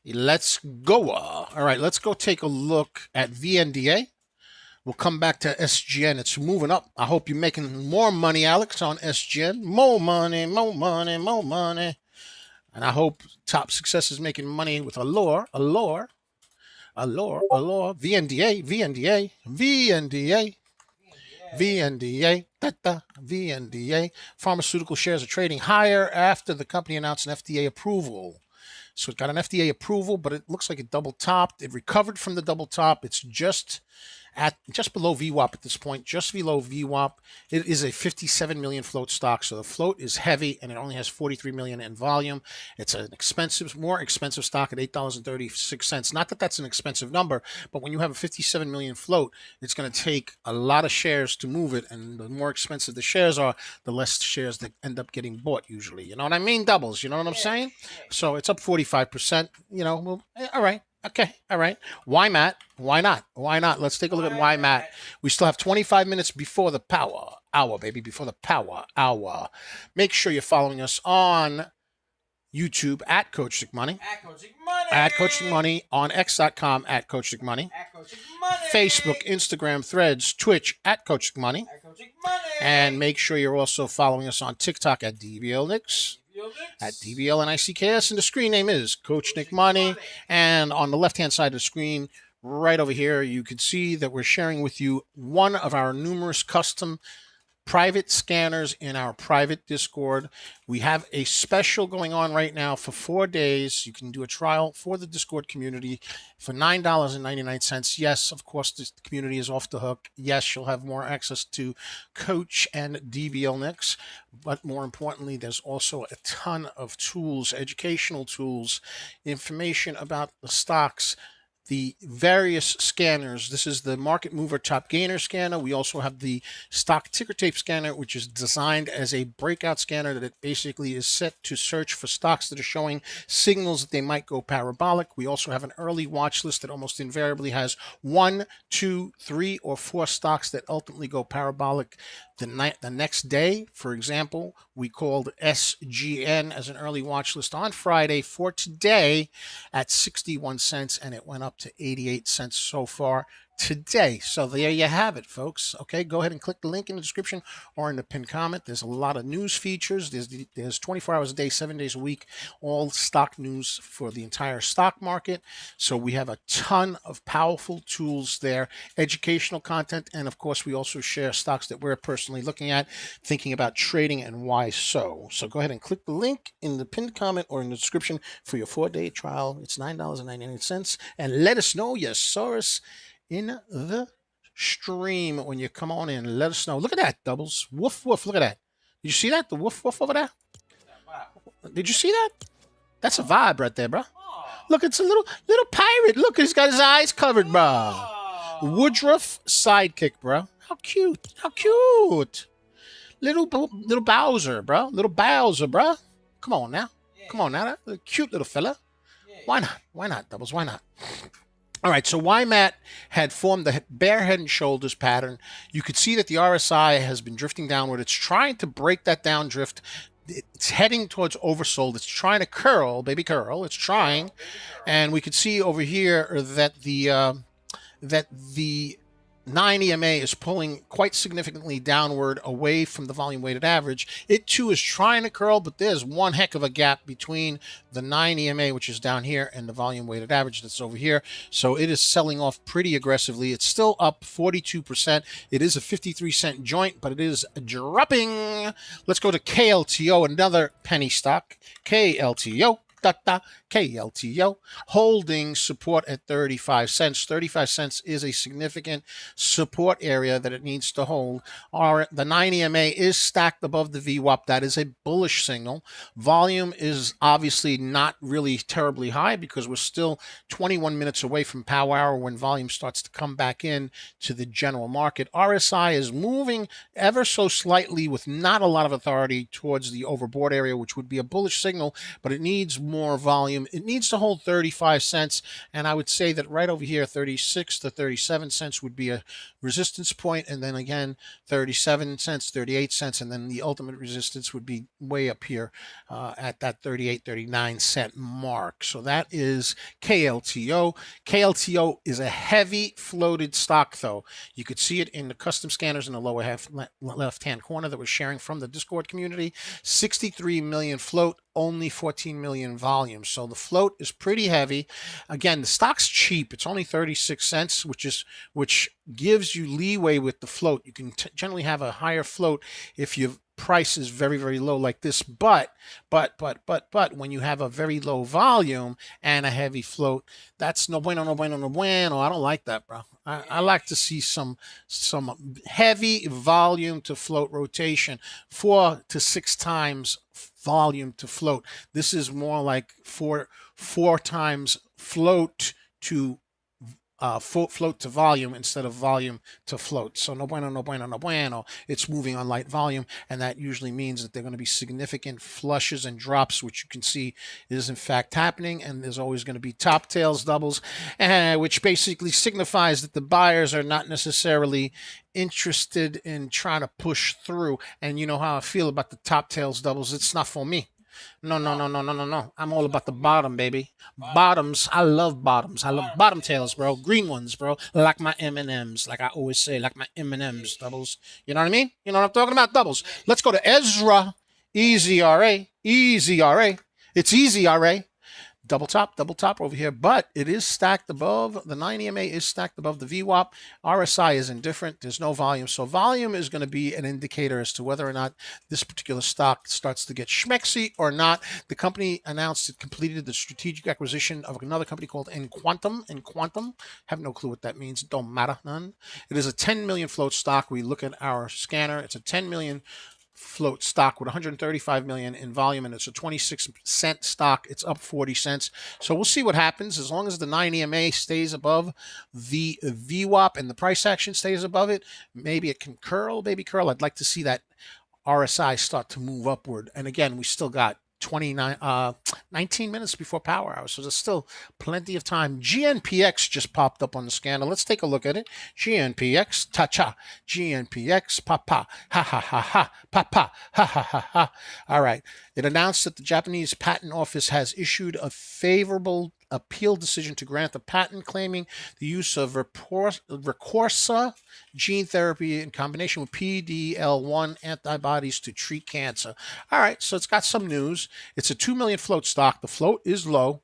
Let's go. All right, let's go take a look at VNDA. We'll come back to SGN. It's moving up. I hope you're making more money, Alex, on SGN. More money. And I hope Top Success is making money with ALUR. VNDA. Pharmaceutical shares are trading higher after the company announced an FDA approval. So it got an FDA approval, but it looks like it double topped. It recovered from the double top. It's just below VWAP at this point, just below VWAP. It is a 57 million float stock, so the float is heavy, and it only has 43 million in volume. It's an expensive, more expensive stock at $8.36. Not that that's an expensive number, but when you have a 57 million float, it's going to take a lot of shares to move it, and the more expensive the shares are, the less shares that end up getting bought usually. You know what I mean? Doubles. You know what I'm saying? So it's up 45%. You know, well, all right. Okay, all right. YMAT, why not? Why not? Let's take a look at YMAT. We still have 25 minutes before the power hour, baby, before the power hour. Make sure you're following us on YouTube at Coach Nick Money. At Coach Nick Money. On X.com at Coach Nick Money. Facebook, Instagram, Threads, Twitch at Coach Nick Money. And make sure you're also following us on TikTok at DBL Nicks. At DBLNICKS, and the screen name is Coach Nick Money. And on the left-hand side of the screen, right over here, you can see that we're sharing with you one of our numerous custom private scanners in our private Discord. We have a special going on right now for 4 days. You can do a trial for the Discord community for $9.99. Yes, of course, the community is off the hook. Yes, you'll have more access to Coach and DBL Nicks, but more importantly, there's also a ton of tools, educational tools, information about the stocks, the various scanners. This is the Market Mover Top Gainer scanner. We also have the Stock Ticker Tape scanner, which is designed as a breakout scanner that basically is set to search for stocks that are showing signals that they might go parabolic. We also have an early watch list that almost invariably has 1, 2, 3, or 4 stocks that ultimately go parabolic the next day. For example, we called SGN as an early watch list on Friday for today at 61 cents, and it went up to 88 cents so far today. So there you have it, folks. Okay, go ahead and click the link in the description or in the pinned comment. There's a lot of news features. There's 24 hours a day, 7 days a week, all stock news for the entire stock market. So we have a ton of powerful tools there, educational content, and of course we also share stocks that we're personally looking at, thinking about trading, and why so. So go ahead and click the link in the pinned comment or in the description for your 4-day trial. It's $9.99, and let us know you saw us in the stream when you come on in. Let us know. Look at that, doubles. Woof, woof. Look at that. Did you see that? The woof, woof over there? Did you see that? That's a vibe right there, bro. Look, it's a little pirate. Look, he's got his eyes covered, bro. Woodruff sidekick, bro. How cute. How cute. Little Bowser, bro. Little Bowser, bro. Come on now. Come on now. That cute little fella. Why not? Why not, doubles? Why not? All right, so YMAT had formed the bear head and shoulders pattern. You could see that the RSI has been drifting downward. It's trying to break that down drift. It's heading towards oversold. It's trying to curl, baby curl. It's trying. And we could see over here that the 9 EMA is pulling quite significantly downward away from the volume weighted average. It too is trying to curl, but there's one heck of a gap between the 9 EMA, which is down here, and the volume weighted average that's over here. So it is selling off pretty aggressively. It's still up 42%. It is a 53-cent joint, but it is dropping. Let's go to KLTO, another penny stock. KLTO. KLTO holding support at 35 cents. 35 cents is a significant support area that it needs to hold. The 9 EMA is stacked above the VWAP. That is a bullish signal. Volume is obviously not really terribly high because we're still 21 minutes away from power hour when volume starts to come back in to the general market. RSI is moving ever so slightly with not a lot of authority towards the overbought area, which would be a bullish signal, but it needs more volume. It needs to hold 35 cents, and I would say that right over here, 36 to 37 cents would be a resistance point, and then again 37 cents, 38 cents, and then the ultimate resistance would be way up here at that 38, 39 cent mark. So that is KLTO. KLTO is a heavy floated stock, though. You could see it in the custom scanners in the lower half left-hand corner that we're sharing from the Discord community. 63 million float, only 14 million volume. So the float is pretty heavy. Again, the stock's cheap. It's only 36 cents, which gives you leeway with the float. You can generally have a higher float if you've price is very, very low like this. But when you have a very low volume and a heavy float, that's no bueno, no bueno, no bueno. I don't like that, bro. I like to see some heavy volume to float rotation, 4 to 6 times volume to float. This is more like four times float to float to volume instead of volume to float. So no bueno, no bueno, no bueno. It's moving on light volume, and that usually means that there are going to be significant flushes and drops, which you can see is in fact happening. And there's always going to be top tails doubles, which basically signifies that the buyers are not necessarily interested in trying to push through. And you know how I feel about the top tails doubles. It's not for me. No, no, no, no, no, no, no. I'm all about the bottom, baby. Bottoms. I love bottoms. I love bottom tails, bro. Green ones, bro. Like my M&Ms. Like I always say, like my M&Ms, doubles. You know what I mean? You know what I'm talking about? Doubles. Let's go to Ezra. Easy RA. Easy RA. It's easy RA. Double top over here, but it is stacked above. The 9 EMA is stacked above the VWAP. RSI is indifferent. There's no volume. So volume is going to be an indicator as to whether or not this particular stock starts to get schmexy or not. The company announced it completed the strategic acquisition of another company called Enquantum. Have no clue what that means. Don't matter, none. It is a 10 million float stock. We look at our scanner. It's a 10 million float stock with 135 million in volume, and it's a 26-cent stock. It's up 40 cents. So we'll see what happens. As long as the 9 EMA stays above the VWAP and the price action stays above it, maybe it can curl, baby curl. I'd like to see that RSI start to move upward. And again, we still got 19 minutes before power hour, so there's still plenty of time. GNPX just popped up on the scanner. Let's take a look at it. GNPX, ta-cha. GNPX, pa-pa, ha-ha-ha-ha, pa-pa, ha-ha-ha-ha. All right. It announced that the Japanese Patent Office has issued a favorable appeal decision to grant a patent claiming the use of Recorsa gene therapy in combination with PD-L1 antibodies to treat cancer. All right, so it's got some news. It's a 2 million float stock. The float is low.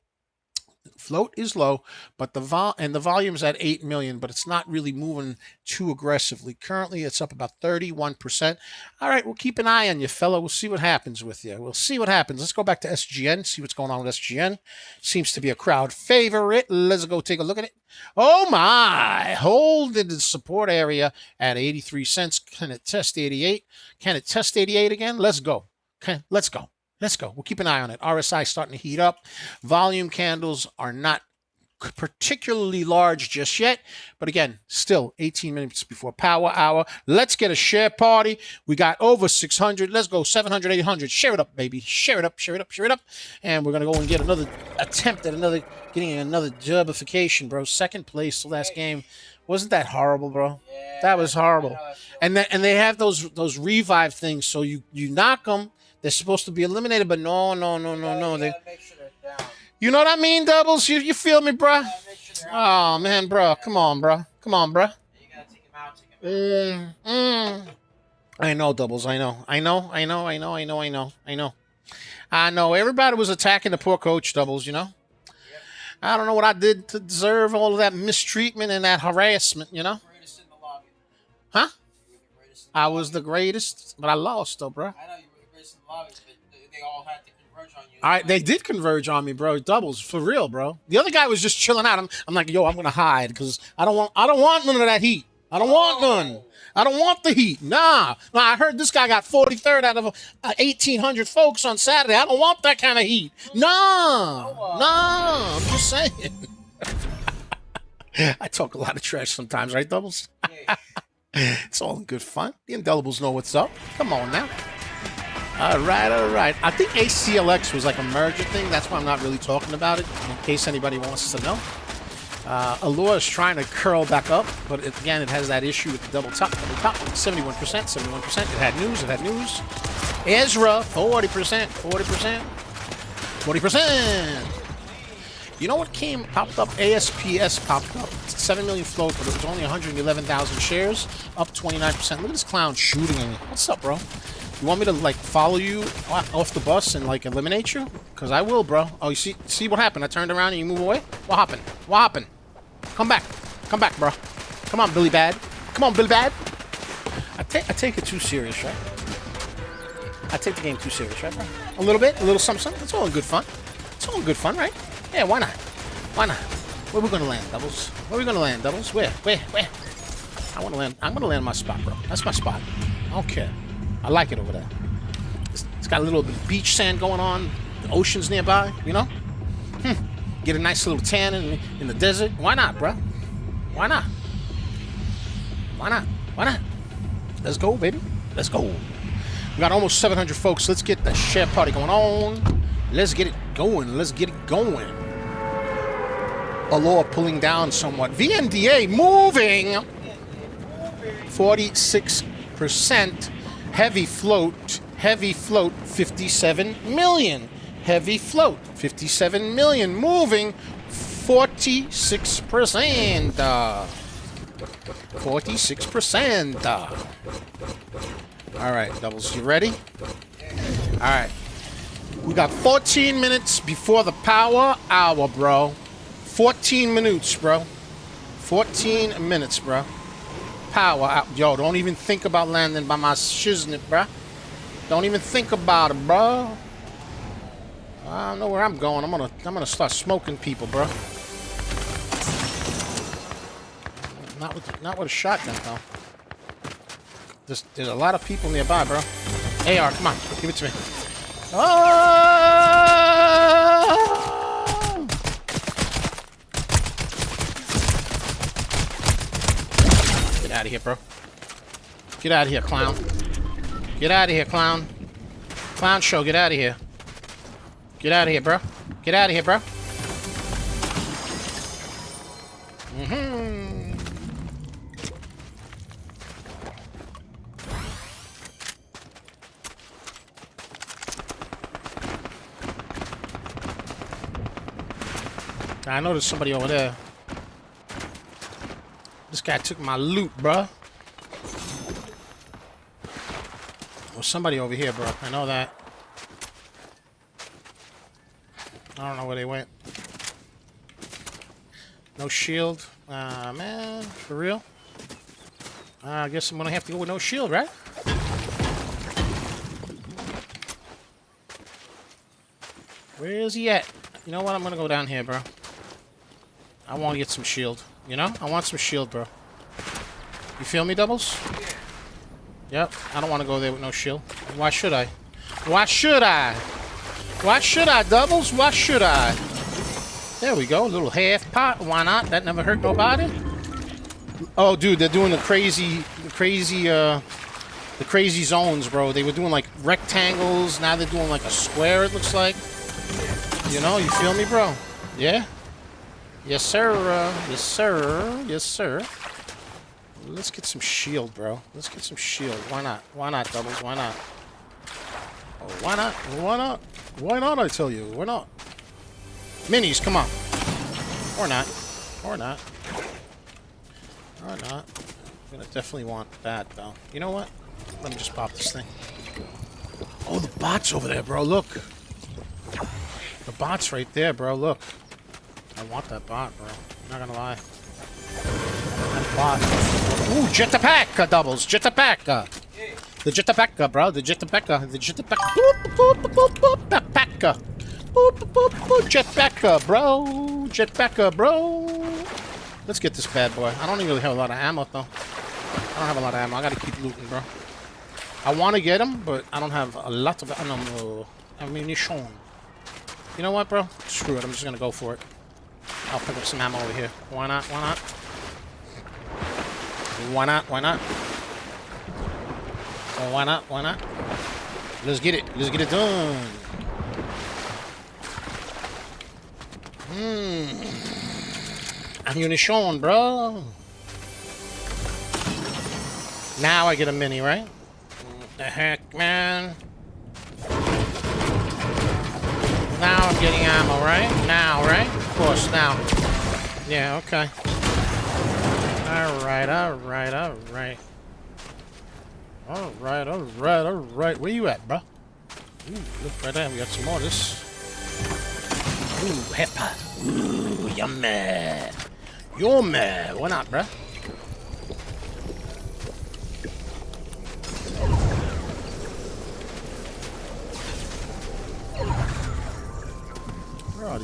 But the volume's at 8 million, but it's not really moving too aggressively. Currently, it's up about 31%. All right, we'll keep an eye on you, fella. We'll see what happens with you. We'll see what happens. Let's go back to SGN, see what's going on with SGN. Seems to be a crowd favorite. Let's go take a look at it. Oh, my. Hold in the support area at 83 cents. Can it test 88? Can it test 88 again? Let's go. Okay, let's go. Let's go. We'll keep an eye on it. RSI starting to heat up. Volume candles are not particularly large just yet. But again, still 18 minutes before power hour. Let's get a share party. We got over 600. Let's go 700, 800. Share it up, baby. Share it up, share it up, share it up. And we're going to go and get another attempt at getting another dubification, bro. Second place the last game. Wasn't that horrible, bro? Yeah, that was horrible. And they have those revive things. So you knock them. They're supposed to be eliminated, but no. They, make sure they're down. you know what I mean, Doubles? You feel me, bro? Sure oh, man, bro. Come on, bro. Come on, bro. You gotta take them out. I know, Doubles. I know. I know. Everybody was attacking the poor coach, Doubles, you know? Yep. I don't know what I did to deserve all of that mistreatment and that harassment, you know? Greatest in the lobby. Huh? You were the greatest in the I lobby. was the greatest, but I lost, though, bro. I know you were the greatest in the lobby, but they all had to converge on you. All right, they did converge on me, bro. Doubles, for real, bro. The other guy was just chilling out. I'm like, yo, I'm gonna hide because I don't want none of that heat. I don't want none. I don't want the heat. Nah. I heard this guy got 43rd out of 1,800 folks on Saturday. I don't want that kind of heat. Nah. I'm just saying. I talk a lot of trash sometimes, right, Doubles? Yeah. It's all in good fun. The indelibles know what's up. Come on now. All right. I think ACLX was like a merger thing. That's why I'm not really talking about it, in case anybody wants to know. ALUR is trying to curl back up, but again, it has that issue with the double top, 71%. It had news. Ezra, 40%. You know what popped up? ASPS popped up. It's 7 million float, but it was only 111,000 shares, up 29%. Look at this clown shooting at me. What's up, bro? You want me to, like, follow you off the bus and, like, eliminate you? Because I will, bro. Oh, you see what happened? I turned around and you move away? What happened? Come back, bro. Come on, Billy Bad. I take it too serious, right? I take the game too serious, right, bro? A little bit, a little something. It's all in good fun. It's all in good fun, right? Yeah, why not? Why not? Where we gonna land, Doubles? Where we gonna land, Doubles? Where? I wanna land. I'm gonna land my spot, bro. That's my spot. I don't care. I like it over there. It's got a little beach sand going on. The ocean's nearby, you know? Get a nice little tan in the desert. Why not, bro? Why not? Why not? Why not? Let's go, baby. Let's go. We got almost 700 folks. Let's get the share party going on. Let's get it going. Let's get it going. ALUR pulling down somewhat. VNDA moving. 46%. Heavy float. Heavy float. 57 million. Heavy float. 57 million. Moving. 46%. 46%. All right, Doubles, you ready? All right. We got 14 minutes before the power hour, bro. 14 minutes, bro. 14 minutes, bro. Power hour. Yo, don't even think about landing by my shiznit, bro. Don't even think about it, bro. I don't know where I'm going. I'm gonna start smoking people, bro. Not with a shotgun, though. There's a lot of people nearby, bro. AR, come on, give it to me. Oh! Get out of here, bro. Get out of here, clown. Get out of here, clown. Clown show, get out of here. Get out of here, bro. Get out of here, bro. I know there's somebody over there. This guy took my loot, bruh. There's somebody over here, bro. I know that. I don't know where they went. No shield. Man, for real? I guess I'm gonna have to go with no shield, right? Where is he at? You know what? I'm gonna go down here, bro. I want to get some shield. You know? I want some shield, bro. You feel me, Doubles? Yep. I don't want to go there with no shield. Why should I? Why should I? Why should I, Doubles? Why should I? There we go. A little half pot. Why not? That never hurt nobody. Oh, dude, they're doing the crazy zones, bro. They were doing like rectangles. Now they're doing like a square, it looks like. You know, you feel me, bro? Yeah? Yes, sir. Yes, sir. Yes, sir. Let's get some shield, bro. Let's get some shield. Why not? Why not, Doubles? Why not? Oh, why not? Why not? Why not, I tell you? Why not? Minis, come on. Or not. Or not. Or not. I'm gonna definitely want that, though. You know what? Let me just pop this thing. Oh, the bot's over there, bro. Look. The bot's right there, bro. Look. I want that bot, bro. I'm not gonna lie. That bot. Ooh, jetpack, Doubles. Jetpack. The jetpack, bro. The jetpack. The jetpack. Jetpack, bro. Jetpack, bro. Let's get this bad boy. I don't even really have a lot of ammo, though. I don't have a lot of ammo. I gotta keep looting, bro. I want to get him, but I don't have a lot of ammunition. You know what, bro? Screw it. I'm just gonna go for it. I'll pick up some ammo over here. Why not? Why not? Why not? Why not? Oh, why not? Why not? Let's get it. Let's get it done. Ammunition, bro. Now I get a mini, right? What the heck, man? Now I'm getting ammo, right? Now, right? Of course, now. Yeah, okay. Alright, alright, alright. Alright, alright, alright. Where you at, bro? Ooh, look right there. We got some more of this. Ooh, half pot. Ooh, yummy. Yummy. Why not, bro?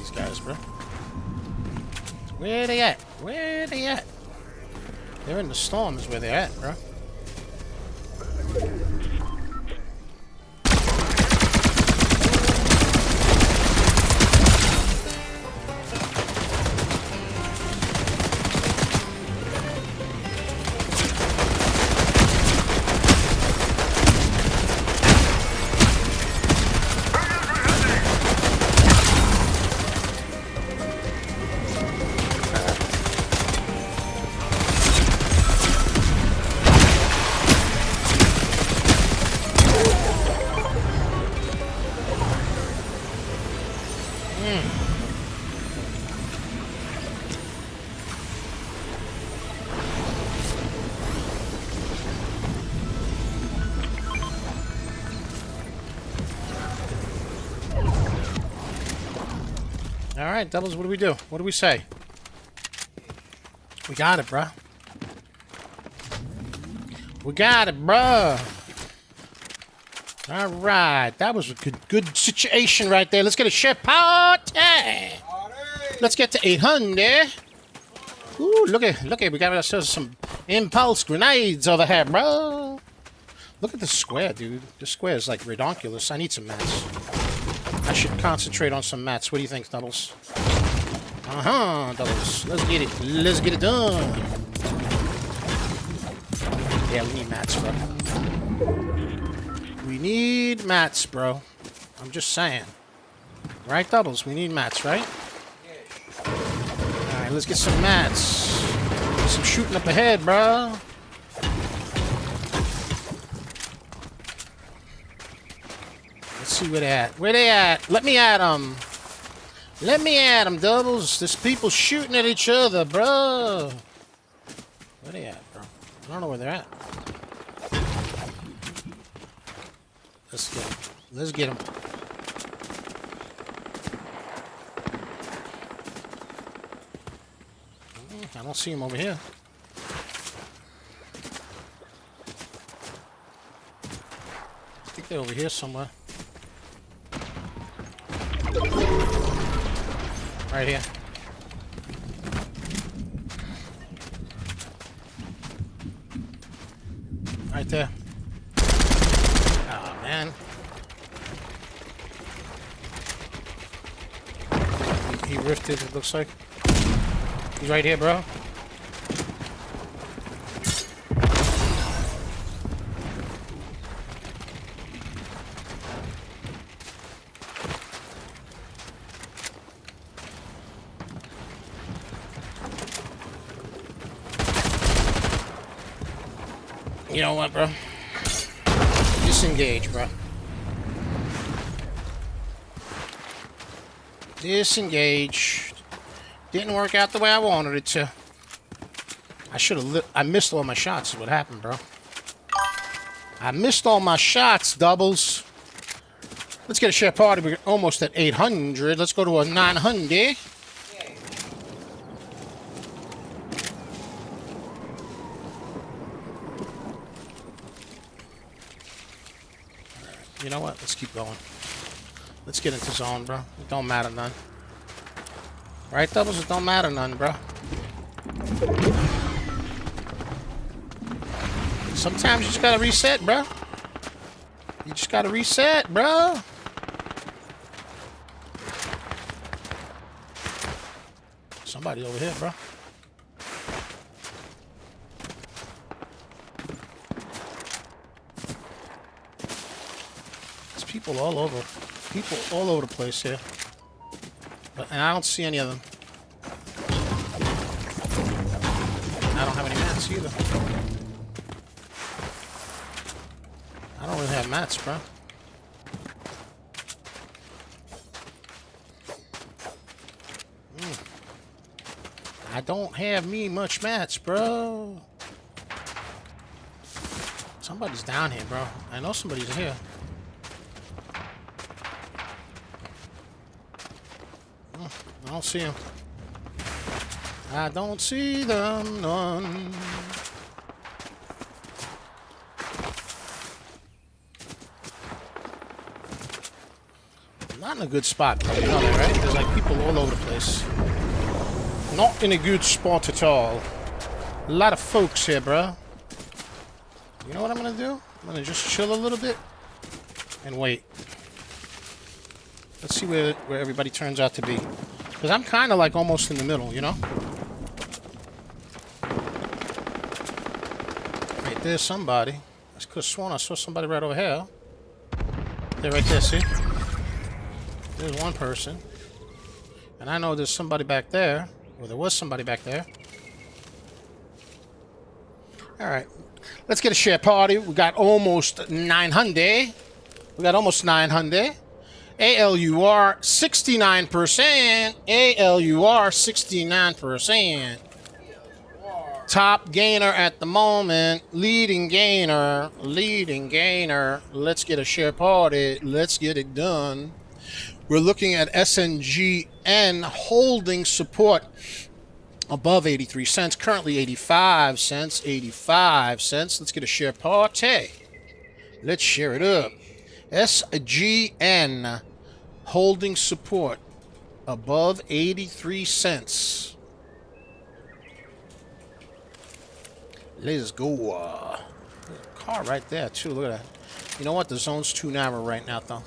these guys, bro. Where they at? Where they at? They're in the storm is where they're at, bro. All right, doubles, what do we do? What do we say? We got it, bruh. We got it, bruh. All right, that was a good situation right there. Let's get a share party. Let's get to 800. Ooh, look at, we got ourselves some impulse grenades over here, bro. Look at the square, dude. This square is like redonkulous. I need some mats. I should concentrate on some mats. What do you think, Doubles? Doubles. Let's get it. Let's get it done. Yeah, we need mats, bro. We need mats, bro. I'm just saying. Right, Doubles? We need mats, right? Alright, let's get some mats. Get some shooting up ahead, bro. Let's see where they at. Where they at? Let me at them. Let me at them, Doubles. There's people shooting at each other, bro. Where they at, bro? I don't know where they're at. Let's get them. Let's get them. I don't see them over here. I think they're over here somewhere. Right here. Right there. Oh, man. He rifted, it looks like. He's right here, bro. You know what, bro? Disengage, bro. Disengage. Didn't work out the way I wanted it to. I should have I missed all my shots is what happened, bro. I missed all my shots, Doubles. Let's get a share party. We're almost at 800. Let's go to a 900. You know what? Let's keep going. Let's get into zone, bro. It don't matter none. Right, Doubles? It don't matter none, bro. Sometimes you just gotta reset, bro. You just gotta reset, bro. Somebody over here, bro. There's people all over. People all over the place here. And I don't see any of them. I don't have any mats either. I don't really have mats, bro. I don't have me much mats, bro. Somebody's down here, bro. I know somebody's here. I don't see them. I don't see them, none. Not in a good spot, bro. You know that, right? There's like people all over the place. Not in a good spot at all. A lot of folks here, bro. You know what I'm gonna do? I'm gonna just chill a little bit and wait. Let's see where everybody turns out to be. Because I'm kind of like almost in the middle, you know? Right there's somebody. I could have sworn I saw somebody right over here. They're right there, see? There's one person. And I know there's somebody back there. Or there was somebody back there. Alright. Let's get a share party. We got almost 900. We got almost 900. ALUR 69%. ALUR 69%. Top gainer at the moment. Leading gainer. Leading gainer. Let's get a share party. Let's get it done. We're looking at SGN holding support above 83 cents. Currently 85 cents. 85 cents. Let's get a share party. Let's share it up. SGN holding support above 83 cents. Let's go. There's a car right there, too. Look at that. You know what? The zone's too narrow right now, though.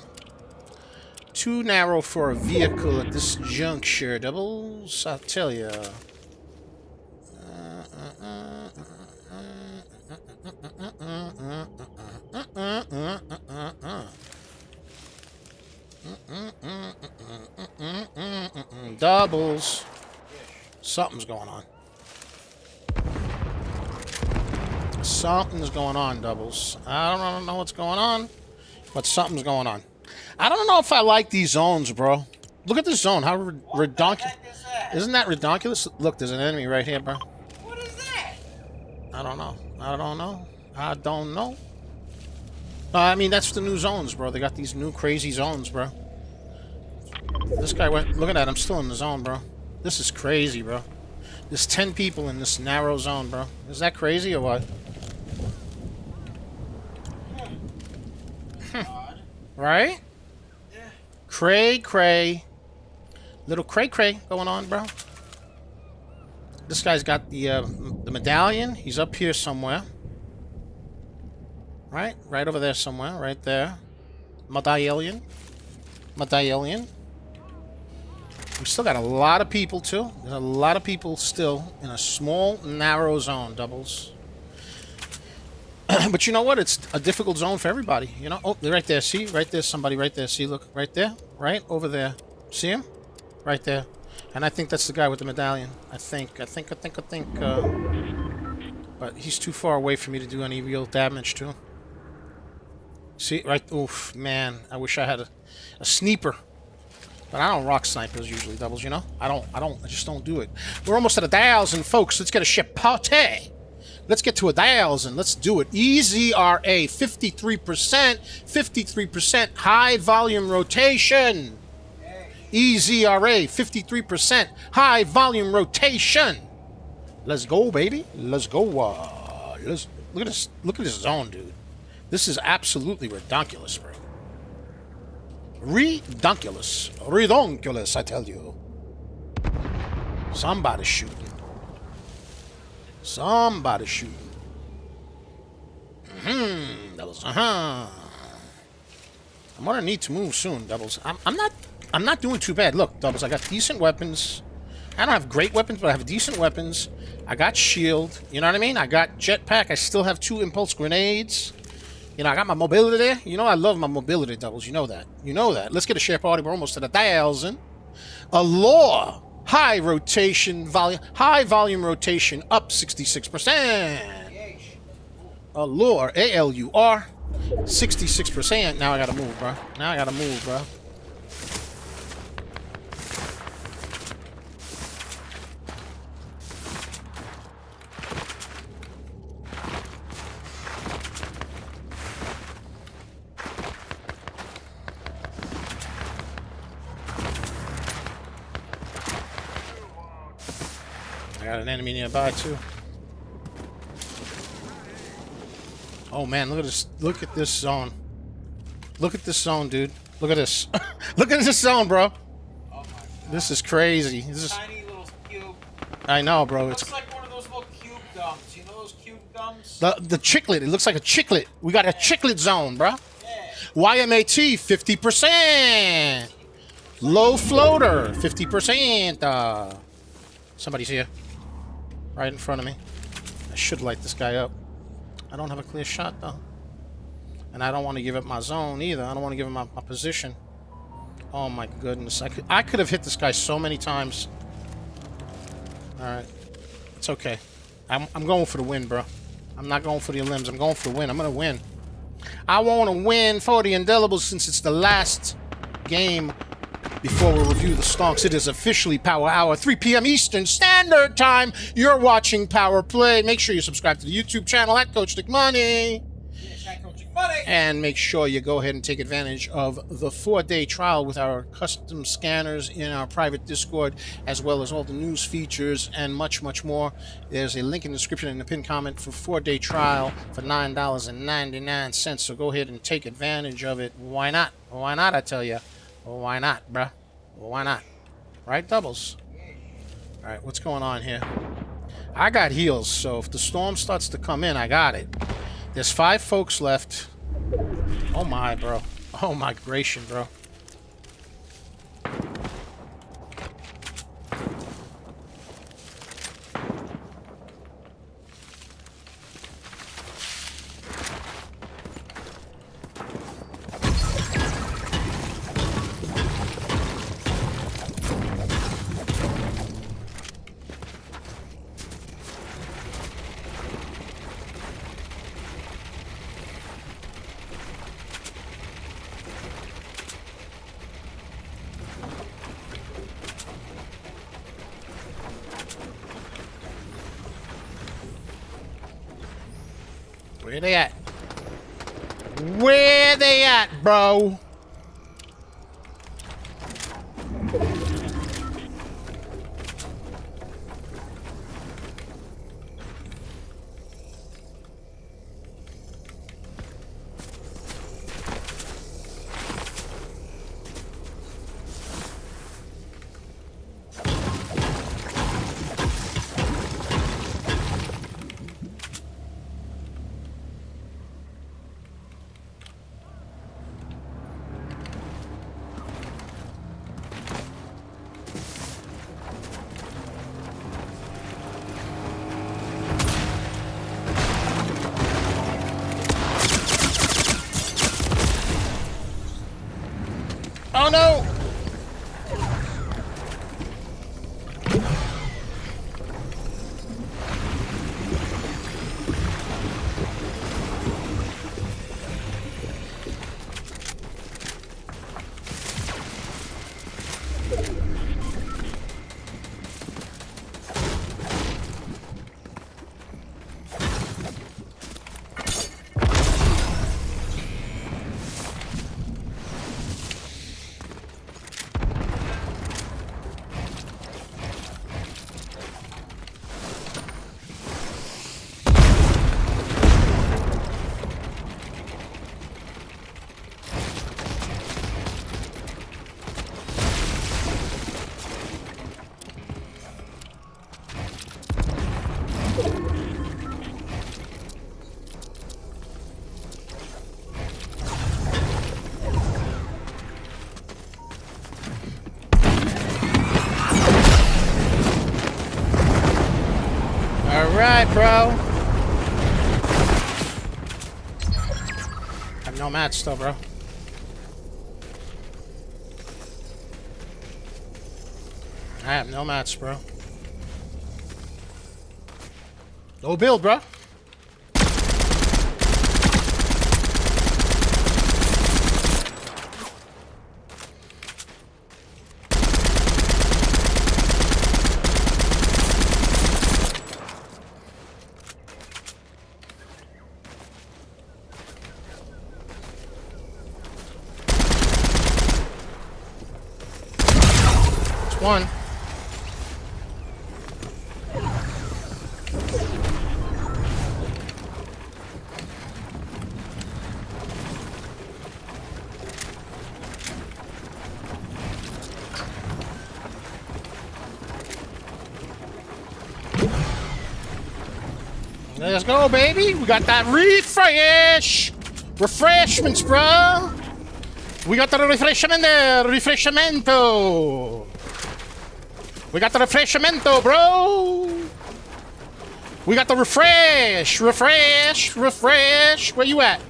Too narrow for a vehicle at this juncture, doubles. I'll tell you. Doubles. Something's going on. Something's going on, doubles. I don't know what's going on, but something's going on. I don't know if I like these zones, bro. Look at this zone. How redonkulous. Isn't that redonkulous? Look, there's an enemy right here, bro. What is that? I don't know. I don't know. I don't know. I mean, that's the new zones, bro. They got these new crazy zones, bro. This guy went... Look at that. I'm still in the zone, bro. This is crazy, bro. There's 10 people in this narrow zone, bro. Is that crazy or what? Right? Yeah. Cray. Little cray going on, bro. This guy's got the medallion. He's up here somewhere. Right? Right over there somewhere. Right there. Medallion. We still got a lot of people, too. There's a lot of people still in a small, narrow zone, doubles. But you know what? It's a difficult zone for everybody. You know? Oh, they're right there. See? Right there. Somebody right there. See? Look. Right there. Right over there. See him? Right there. And I think that's the guy with the medallion. I think. But he's too far away for me to do any real damage to him. See? Right. Oof, man. I wish I had a sniper. But I don't rock snipers usually, doubles, you know? I just don't do it. We're almost at 1,000, folks. Let's get a ship party. Let's get to 1,000. Let's do it. EZRA, 53%. 53% high volume rotation. EZRA, 53% high volume rotation. Let's go, baby. Let's go. Let's look at this. Look at this zone, dude. This is absolutely redonkulous, bro. Redonkulous, I tell you. Somebody's shooting. Doubles. I'm gonna need to move soon, doubles. I'm not doing too bad. Look, doubles, I got decent weapons. I don't have great weapons, but I have decent weapons. I got shield. You know what I mean? I got jetpack. I still have 2 impulse grenades. You know, I got my mobility there. You know, I love my mobility, doubles. You know that. Let's get a share party. We're almost at 1,000. ALUR. High volume rotation up 66%. ALUR. ALUR. 66%. Now I gotta move, bro. I got an enemy nearby too. Oh man, look at this zone. Look at this zone, dude. Look at this. Look at this zone, bro. Oh my god. This is crazy. This is. Tiny little cube. I know, bro. Looks It's like one of those little cube gums. You know those cube gums? the chiclet. It looks like a chiclet. We got a chiclet zone, bro. Yeah. YMAT 50%. Low floater 50%. Somebody's here, right in front of me. I should light this guy up. I don't have a clear shot though, and I don't want to give up my zone either. I don't want to give him my position. Oh my goodness! I could have hit this guy so many times. All right, it's okay. I'm going for the win, bro. I'm not going for the limbs. I'm going for the win. I'm gonna win. I want to win for the indelibles since it's the last game before we review the stonks. It is officially Power Hour, 3 p.m. Eastern Standard Time. You're watching Power Play. Make sure you subscribe to the YouTube channel at Coach Nick Money. And make sure you go ahead and take advantage of the 4-day trial with our custom scanners in our private Discord, as well as all the news features and much, much more. There's a link in the description and the pinned comment for 4-day trial for $9.99. So go ahead and take advantage of it. Why not? Why not, I tell you? Well, why not, bruh? Well, why not? Right, doubles? All right, what's going on here? I got heals, so if the storm starts to come in, I got it. There's 5 folks left. Oh my, bro. Oh my gracious, bro. Where they at? Where they at, bro? Oh no! Alright, bro. I have no mats though, bro. I have no mats, bro. No build, bro. It's one. Let's go, baby. We got that refresh. Refreshments, bro. We got the refreshment there. Refreshmento. We got the refreshmento, bro. We got the refresh. Refresh. Refresh. Where you at?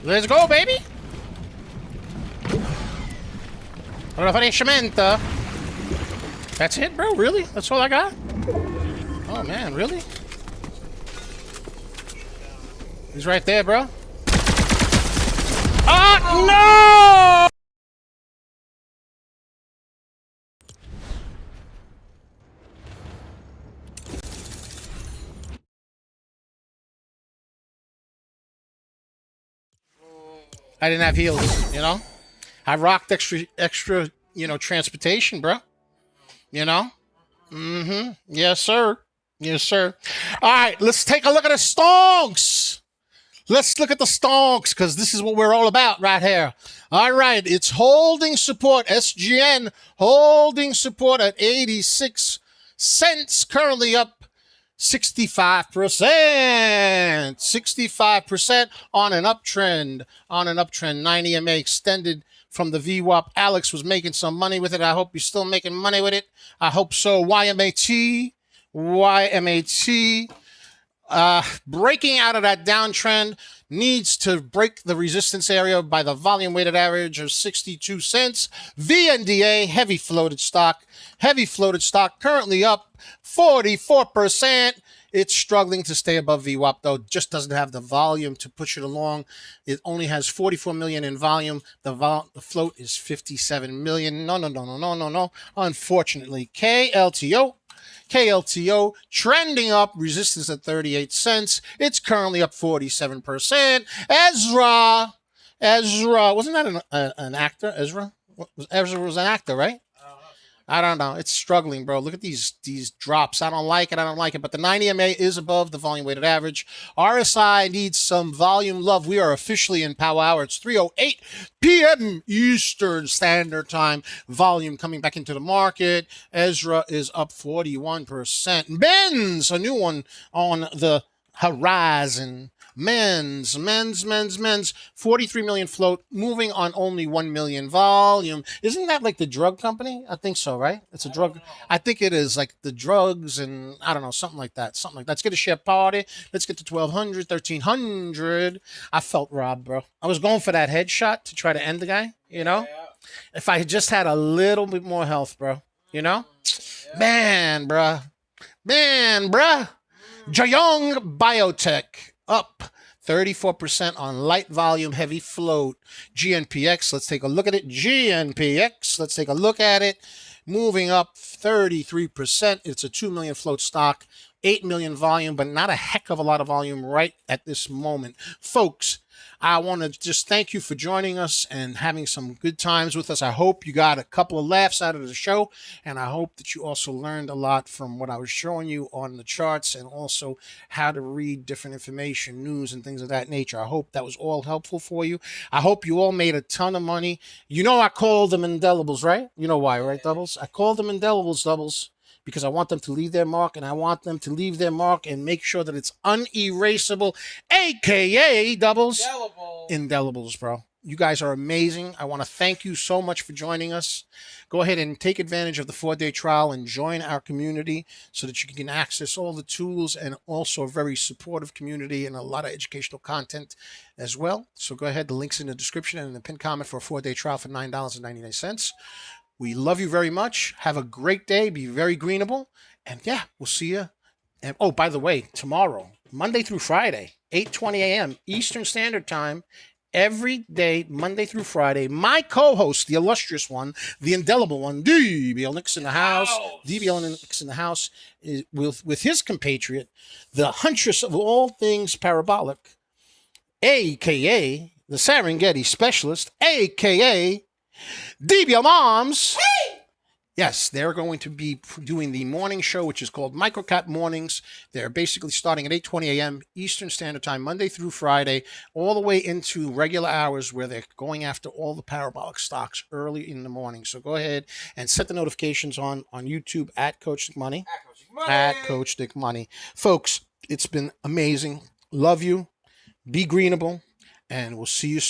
Let's go, baby. Refreshmento. That's it, bro? Really? That's all I got? Oh, man, really? He's right there, bro. Oh, no! I didn't have heals, you know? I rocked extra, you know, transportation, bro. You know? Mm-hmm. Yes, sir. Yes, sir. All right, let's take a look at the stonks. Let's look at the stonks, because this is what we're all about right here. All right, it's holding support. SGN holding support at 86 cents, currently up 65%. 65% on an uptrend. On an uptrend. 90 MA extended from the VWAP. Alex was making some money with it. I hope you're still making money with it. I hope so. YMAT. Breaking out of that downtrend, needs to break the resistance area by the volume weighted average of 62 cents. VNDA, heavy floated stock currently up 44%. It's struggling to stay above VWAP, though. Just doesn't have the volume to push it along. It only has 44 million in volume. The float is 57 million. No. Unfortunately, KLTO trending up, resistance at 38 cents. It's currently up 47%. Ezra, wasn't that an actor? Ezra was an actor, right? I don't know. It's struggling, bro. Look at these drops. I don't like it. But the 90 MA is above the volume weighted average. RSI needs some volume love. We are officially in power hour. It's 3:08 p.m. Eastern Standard Time. Volume coming back into the market. Ezra is up 41%. Ben's a new one on the horizon. Men's 43 million float, moving on only 1 million volume. Isn't that like the drug company? I think so, right? It's a drug. I think it is, like the drugs, and I don't know, something like that. Let's get a share party. Let's get to 1200, 1300. I felt robbed, bro. I was going for that headshot to try to end the guy, you know? If I had just had a little bit more health, bro, you know? Man, bruh. Jayong Biotech up 34% on light volume, heavy float. GNPX, let's take a look at it. Moving up 33%. It's a 2 million float stock, 8 million volume, but not a heck of a lot of volume right at this moment. Folks, I want to just thank you for joining us and having some good times with us. I hope you got a couple of laughs out of the show, and I hope that you also learned a lot from what I was showing you on the charts, and also how to read different information, news, and things of that nature. I hope that was all helpful for you. I hope you all made a ton of money. You know I called them indelibles, right? You know why, right, Doubles? I called them indelibles, Doubles, because I want them to leave their mark, and I want them to leave their mark and make sure that it's unerasable, aka Doubles. Indelibles, bro. You guys are amazing. I want to thank you so much for joining us. Go ahead and take advantage of the 4-day trial and join our community so that you can access all the tools, and also a very supportive community and a lot of educational content as well. So go ahead. The link's in the description and in the pinned comment for a 4-day trial for $9.99. We love you very much. Have a great day. Be very greenable. And yeah, we'll see you And oh, by the way, tomorrow, Monday through Friday, 8:20 a.m. Eastern Standard Time, every day, Monday through Friday, my co-host, the illustrious one, the indelible one, DBL Nix in the house, DBL Nix in the house, with his compatriot, the huntress of all things parabolic, aka the Serengeti specialist, aka DBL Moms. Yes, they're going to be doing the morning show, which is called Microcap Mornings. They're basically starting at 8:20 a.m. Eastern Standard Time, Monday through Friday, all the way into regular hours where they're going after all the parabolic stocks early in the morning. So go ahead and set the notifications on YouTube at Coach Dick Money. At Coach Dick Money. Folks, it's been amazing. Love you. Be greenable. And we'll see you soon.